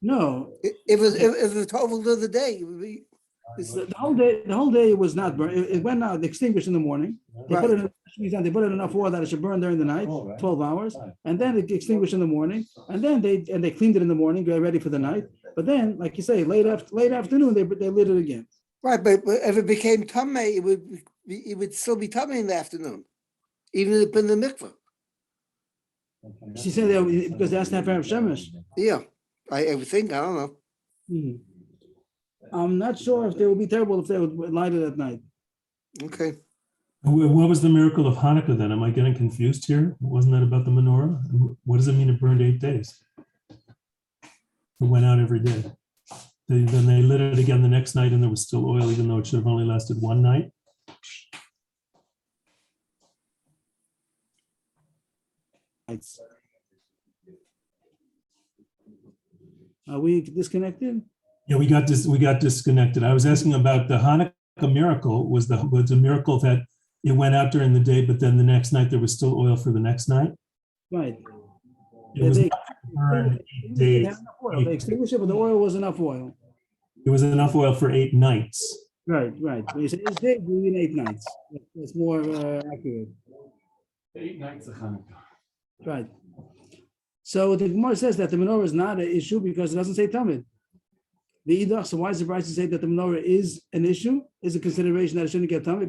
no, If it was total of the day, it would be. the whole day was not burned. It went out, extinguished in the morning. They put it in, they put it in enough oil that it should burn during the night, 12 hours, and then it extinguished in the morning, and then they cleaned it in the morning, get ready for the night. But then, like you say, late afternoon, they lit it again. Right, but if it became tamei, it would still be tamei in the afternoon, even if it's in the mikveh. She said that because that's not Arab Shemesh. Yeah, I would think. I don't know. Mhm. I'm not sure if they would be terrible if they would light it at night. Okay. What was the miracle of Hanukkah then? Am I getting confused here? Wasn't that about the menorah? What does it mean it burned 8 days? It went out every day. Then they lit it again the next night and there was still oil, even though it should have only lasted one night. Are we disconnected? Yeah, we got disconnected. I was asking about the Hanukkah miracle. Was a miracle that it went out during the day, but then the next night there was still oil for the next night? Right. It was They burned 8 days. had enough oil. They extinguished it, but the oil was enough oil. It was enough oil for 8 nights. Right. When you say 8 days, you mean 8 nights. That's more accurate. 8 nights of Hanukkah. Right. So the Gemara says that the menorah is not an issue because it doesn't say tamid. The idach. So why is the Brisa say that the menorah is an issue? Is a consideration that it shouldn't get tamid?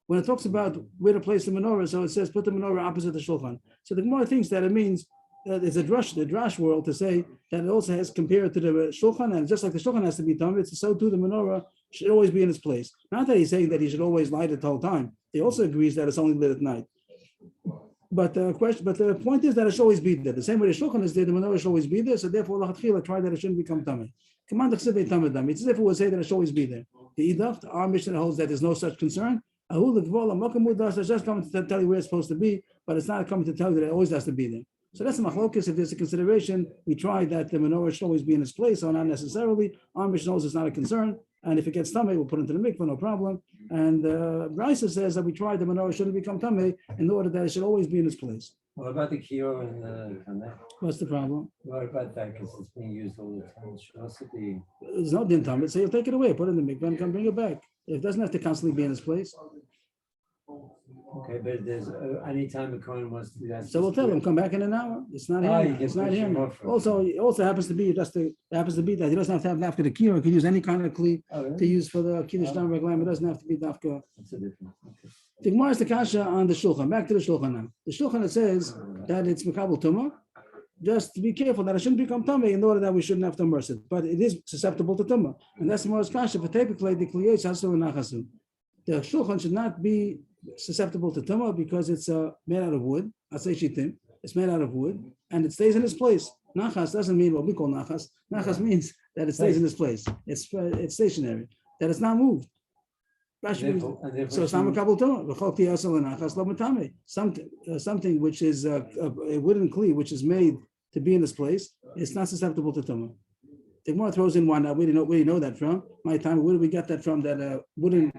When it talks about where to place the menorah, so it says put the menorah opposite the shulchan. So the Gemara thinks that it means that it's the drash world to say that it also has compared to the shulchan, and just like the shulchan has to be tamid, so too the menorah should always be in its place. Not that he's saying that he should always light it the whole time. He also agrees that it's only lit at night. But the point is that it should always be there. The same way the shulchan is there, the menorah should always be there. So therefore, lachatchila try that it shouldn't become tamid. Command the chsivei tamid dam. It's as if it would say that it should always be there. The idach, our mission holds that there's no such concern. That's just coming to tell you where it's supposed to be, but it's not coming to tell you that it always has to be there. So that's the machlokes. If there's a consideration, we try that the menorah should always be in its place, or not necessarily. Our mission knows it's not a concern, and if it gets tamei, we'll put it into the mikveh, no problem. And Brisa says that we try the menorah shouldn't become tamei in order that it should always be in its place. What about the kior and the kanek? What's the problem? What about that? Because it's being used all the time. It should also be. There's no din tamei. So you'll take it away, put it in the mikveh, and come bring it back. It doesn't have to constantly be in its place. Okay, but there's anytime a Kohen wants to do that. So we'll tell him, come back in an hour. It's not him. It's not him. Also, it also happens to be that he doesn't have to have after the kiyur. He could use any kind of kli to use for the kiddush dam reglam. It doesn't have to be dafka. That's a difference. Okay. The Gemara is the kasha on the shulchan. Back to the shulchan now. The shulchan, it says that it's mekabel tumah. Just to be careful that it shouldn't become tumah in order that we shouldn't have to immerse it. But it is susceptible to tumah, and that's the Gemara's kasha. But typically, the kliyos hasu and nachasu. The shulchan should not be susceptible to tumah because it's made out of wood. I say shitim. It's made out of wood and it stays in its place. Nachas doesn't mean what we call nachas. Nachas means that it stays in its place. It's stationary. That it's not moved. So it's not mekabel tumah. Something which is a wooden kli which is made to be in its place. It's not susceptible to tumah. The Gemara throws in one. Where do you know that from? My time. Where do we get that from? That wooden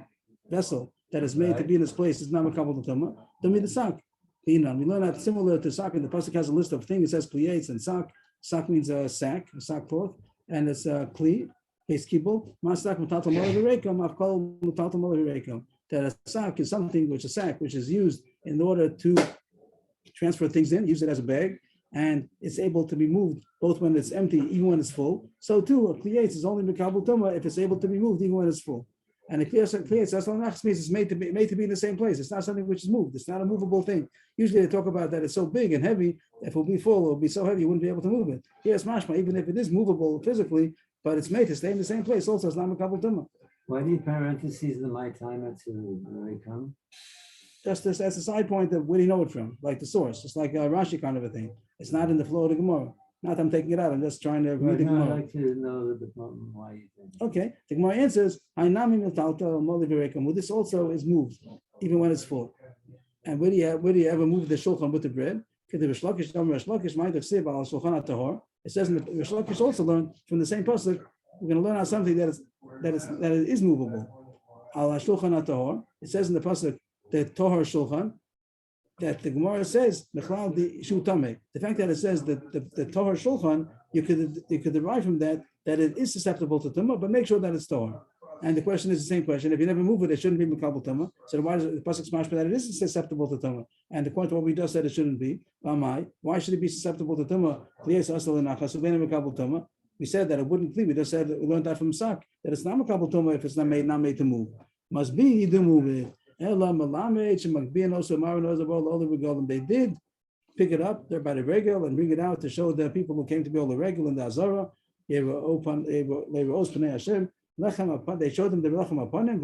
vessel that is made to be in its place is not mekabel tumah. Don't mean the sak. Pinon. We learn that similar to sak, and the pasuk has a list of things. It says kliyates and sak. Sak means a sack cloth, and it's a kli, case kibble. Masak mutatal molevirekum, afkol mutatal molevirekum. That a sack is something which is used in order to transfer things in, use it as a bag, and it's able to be moved both when it's empty, even when it's full. So too, a kliyates is only mikabel tumah if it's able to be moved even when it's full. And a kliyates, that's all means it's made to be in the same place. It's not something which is moved. It's not a movable thing. Usually they talk about that it's so big and heavy. If it will be full, it will be so heavy you wouldn't be able to move it. Here it's mashma, even if it is movable physically, but it's made to stay in the same place. Also, it's not mikabel tumah. Why do you parentheses the my timer to come? Just as a side point of where do you know it from, like the source. It's like a Rashi kind of a thing. It's not in the flow of the Gemara. Not that I'm taking it out. I'm just trying to read the Gemara. I'd like to know why you think. Okay. The Gemara answers, this also is moved, even when it's full. And where do you ever move the shulchan with the bread? It says in the Rish Lakish also learned from the same pasuk. We're going to learn out something that is movable. It says in the pasuk, the Tohar Shulchan, that the Gemara says the fact that it says that the Tohar Shulchan, you could derive from that it is susceptible to tumah, but make sure that it's Tohar. And the question is the same question. If you never move it shouldn't be mikabel tumah. So why does the pasuk smash that it is susceptible to tumah? And according to what we just said, it shouldn't be. Why should it be susceptible to tumah? We said that it wouldn't cleave. We just said we learned that from Sak that it's not mikabel tumah if it's not made to move. Must be you do move it. They did pick it up there by the regal and bring it out to show the people who came to be all the regal and the Azara. They showed them the Lechem upon him.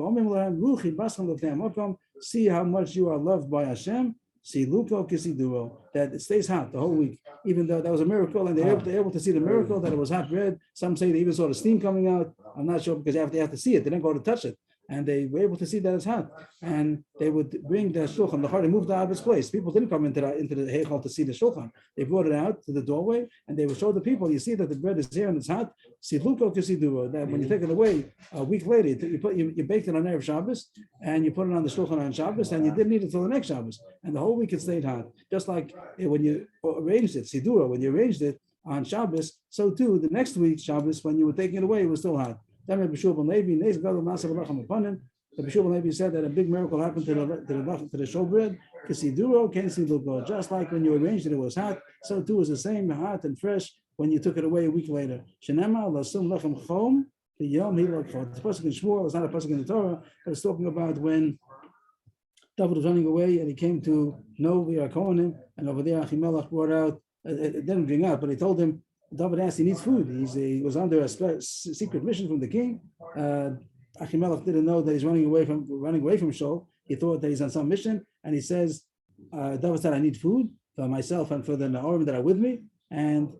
See how much you are loved by Hashem. See Luko Kisiduro, that it stays hot the whole week. Even though that was a miracle, and they're able to see the miracle that it was hot bread. Some say they even saw the steam coming out. I'm not sure because they have to see it. They didn't go to touch it. And they were able to see that it's hot. And they would bring the shulchan, the heart, and moved out of its place. People didn't come into the heichal to see the shulchan. They brought it out to the doorway, and they would show the people, you see that the bread is here and it's hot. Sidluko kisiduro, that when you take it away a week later, you baked it on Erev Shabbos, and you put it on the shulchan on Shabbos, and you didn't eat it until the next Shabbos. And the whole week it stayed hot. Just like when you arranged it, sidura, when you arranged it on Shabbos, so too, the next week's Shabbos, when you were taking it away, it was still hot. The Bishul ben Levi said that a big miracle happened to the showbread. Just like when you arranged it, it was hot. So too is the same hot and fresh when you took it away a week later. The pasuk in Shmuel is not a pasuk in the Torah, but it's talking about when David was running away and he came to know we are Kohanim, and over there Achimelech brought out. It didn't bring out, but he told him. David asked, he needs food. He was under a secret mission from the king. Achimelech didn't know that he's running away from Shaul. He thought that he's on some mission, and he says, David said, I need food for myself and for the Na'orim that are with me. And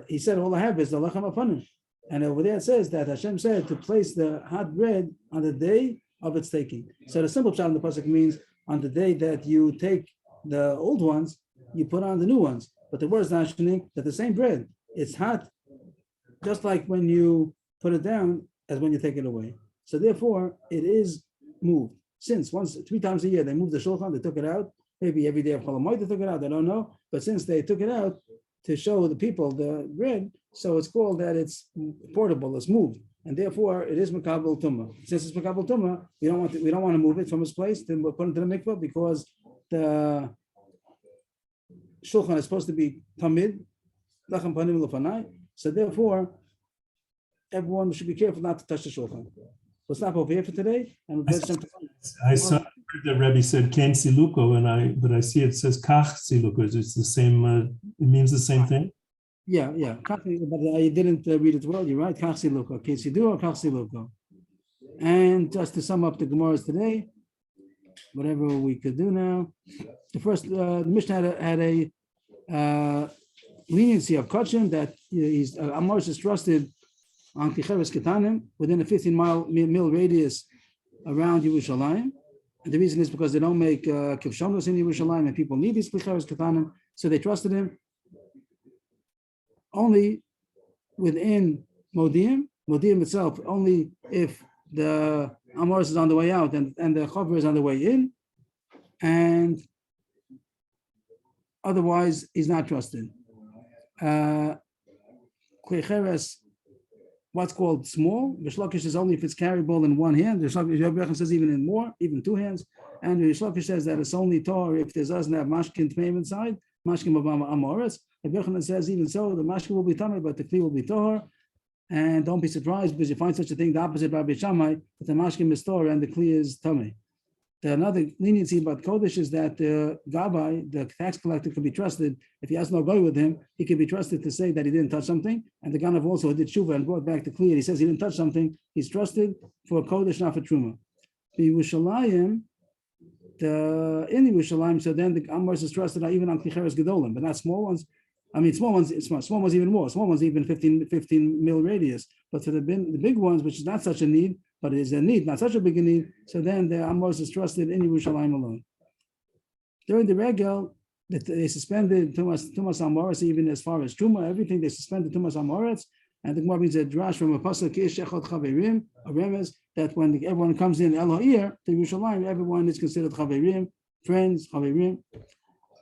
he said, all I have is the lechem upon him. And over there it says that Hashem said to place the hot bread on the day of its taking. So the simple pshat in the pasuk means on the day that you take the old ones, you put on the new ones. But the word is mentioning that the same bread, it's hot, just like when you put it down as when you take it away. So therefore, it is moved. Since 3 times a year they moved the shulchan, they took it out. Maybe every day of Cholamoid they took it out. I don't know. But since they took it out to show the people the bread, so it's called that it's portable, it's moved, and therefore it is makabel tumah. Since it's makabel tumah, we don't want to move it from its place to put it into the mikvah because the shulchan is supposed to be tamid, lachem panim lefanai. So therefore, everyone should be careful not to touch the shulchan. We'll stop over here for today. And I saw that Rebbe said ken siluko, but I see it says kach siluko. It's the same. It means the same thing. Yeah. But I didn't read it well. You're right. Kach siluko. Ken siluko, kach siluko. And just to sum up the Gemaras today, whatever we could do now. The first, the Mishnah had a leniency of Kachim that Amos is trusted on Kicheres Ketanim within a 15-mile radius around Yerushalayim. And the reason is because they don't make Kivshonos in Yerushalayim and people need these Kicheres Ketanim, so they trusted him only within Modi'im itself, only if the Amos is on the way out and the Chaver is on the way in. And Otherwise, he's not trusted. Kli cheres, what's called small. Rish Lakish is only if it's carryable in one hand. Rish Lakish says even in more, even two hands. And Rish Lakish says that it's only tor if there doesn't have mashkin tmeim inside. Mashkin b'bama amoretz. Rabbi Yochanan says even so, the mashkin will be tamei, but the kli will be tor. And don't be surprised because you find such a thing, the opposite by Shammai, that the mashkin is tor and the kli is tamei. Another leniency about Kodesh is that the Gabbai, the tax collector, could be trusted. If he has no go with him, he could be trusted to say that he didn't touch something. And the Ganav also did Shuvah and brought back the clear. He says he didn't touch something. He's trusted for Kodesh, not for Truma. The Yerushalayim, in Yerushalayim, so then the Amos is trusted even on Klicheres Gedolim, but not small ones. I mean, small ones even more. Small ones even 15 mil radius. But for the big ones, which is not such a need, but it is a need, not such a big a need, so then the Amos is trusted in Yerushalayim alone. During the Regel, they suspended Tumas Amoretz, even as far as Truma, everything, they suspended Tumas Amoretz, and the Gemara brings a drash from a pasuk, Kish Echad Chaverim, a remez, that when everyone comes in El Ha'ir, to Yerushalayim, everyone is considered Chaverim, friends, Chaverim.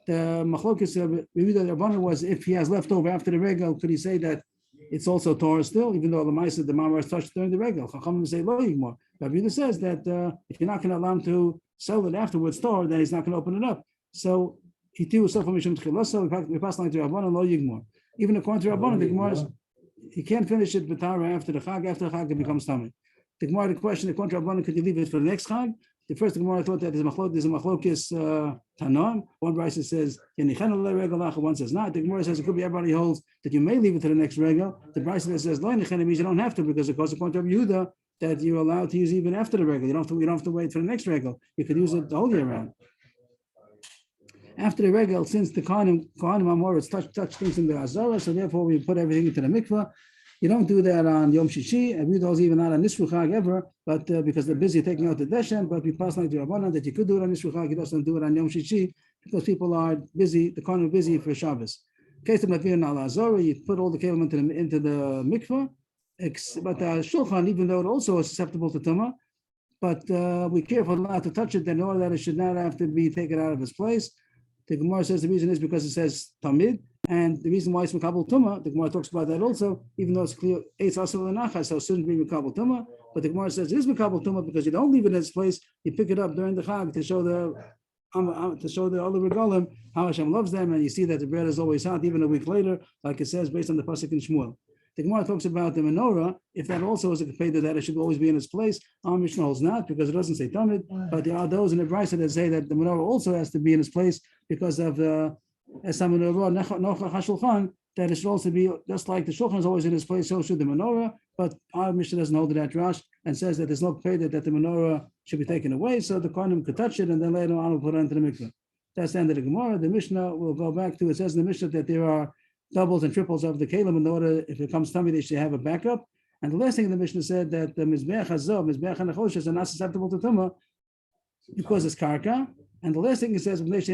The Machlokes of Rabbanan was, if he has left over after the Regel, could he say that it's also Torah still, even though the Maisa, the Mamar is touched during the Regel? Chachamim say Lo Yigmor. Rabbi says that if you're not going to allow him to sell it afterwards, Torah, then he's not going to open it up. So he too so from Mishum Tchiloso, we pass line to Rabbanan Lo Yigmor. Even according to Rabbanan, the Gemara is, he can't finish it B'tara after the Chag. After the Chag, it becomes Tamei. The Gemara, the question, according to Rabbanan, could you leave it for the next Chag? The first Gemara thought that there's a machlokis tanon. One brisa says one says not. The Gemara says it could be everybody holds that you may leave it to the next regel. The brisa says lo means you don't have to, because it goes according to Yehuda that you're allowed to use even after the regel. You don't have to wait for the next regel. You could use it the whole year round. After the regel, since the Kohanim Amoritz touch things in the Azara, so therefore we put everything into the mikvah. You don't do that on Yom Shishi, and we don't even not on Nisru Chag ever, but because they're busy taking out the Deshen, but we pass like the Rabbanan that you could do it on Nisru Chag, you don't do it on Yom Shishi, because people are busy, the Kohen are busy for Shabbos. Case of Navir Al Azara, you put all the kelim into the mikvah, but Shulchan, even though it also is susceptible to Tumah, but we're careful not to touch it, in order that it should not have to be taken out of its place. The Gemara says the reason is because it says Tamid, and the reason why it's Mekabel Tumah, the Gemara talks about that also, even though it's clear, it's also Nachas, so it shouldn't be Mekabel Tumah, but the Gemara says it is Mekabel Tumah because you don't leave it in its place, you pick it up during the Chag to show the other regalim how Hashem loves them, and you see that the bread is always hot, even a week later, like it says based on the pasuk in Shmuel. The Gemara talks about the menorah, if that also is a kapeda that it should always be in its place. Our Mishnah holds not, because it doesn't say Tamid, but there are those in the Brisa that say that the menorah also has to be in its place because of the that it should also be just like the shulchan is always in its place, so should the menorah. But our Mishnah doesn't hold it at Rash and says that there's no kapeda that the menorah should be taken away, so the Kohanim could touch it and then later on we'll put it into the mikveh. That's the end of the Gemara. The Mishnah will go back to, it says in the Mishnah that there are doubles and triples of the kelim in order, if it comes tummy, they should have a backup. And the last thing the Mishnah said that the Mizbeach Hazov, Mizbeach HaNechoshes are not susceptible to Tumah because it's Karka. And the last thing it says, which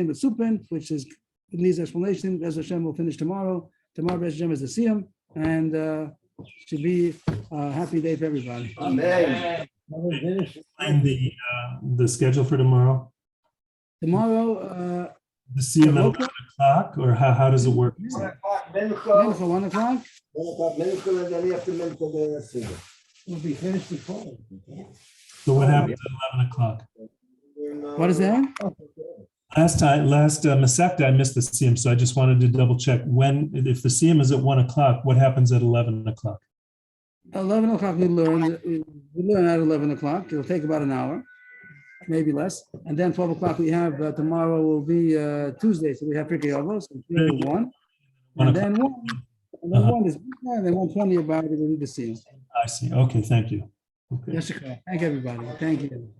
is, it needs explanation. Bez Hashem will finish tomorrow. Tomorrow, Bez Hashem is the Siyam. And should be a happy day for everybody. Amen. And the schedule for tomorrow? Tomorrow, The Siyam at 11 o'clock, or how does it work? 1 o'clock, Mincha, 1 o'clock. Mincha, and then after Mincha, the Seder. We'll be finished before. So what happens at 11 o'clock? What is that? Last Masechta, I missed the Siyam, so I just wanted to double check. If the Siyam is at 1 o'clock, what happens at 11 o'clock? 11 o'clock we learn at 11 o'clock. It'll take about an hour, maybe less. And then 12 o'clock we have, tomorrow will be Tuesday, so we have Pirkei Avos, so 1. And then 1. And then 1 is, and then 1:20 about it, we'll need to see. I see. Okay, thank you. Okay. Yes, thank everybody. Thank you.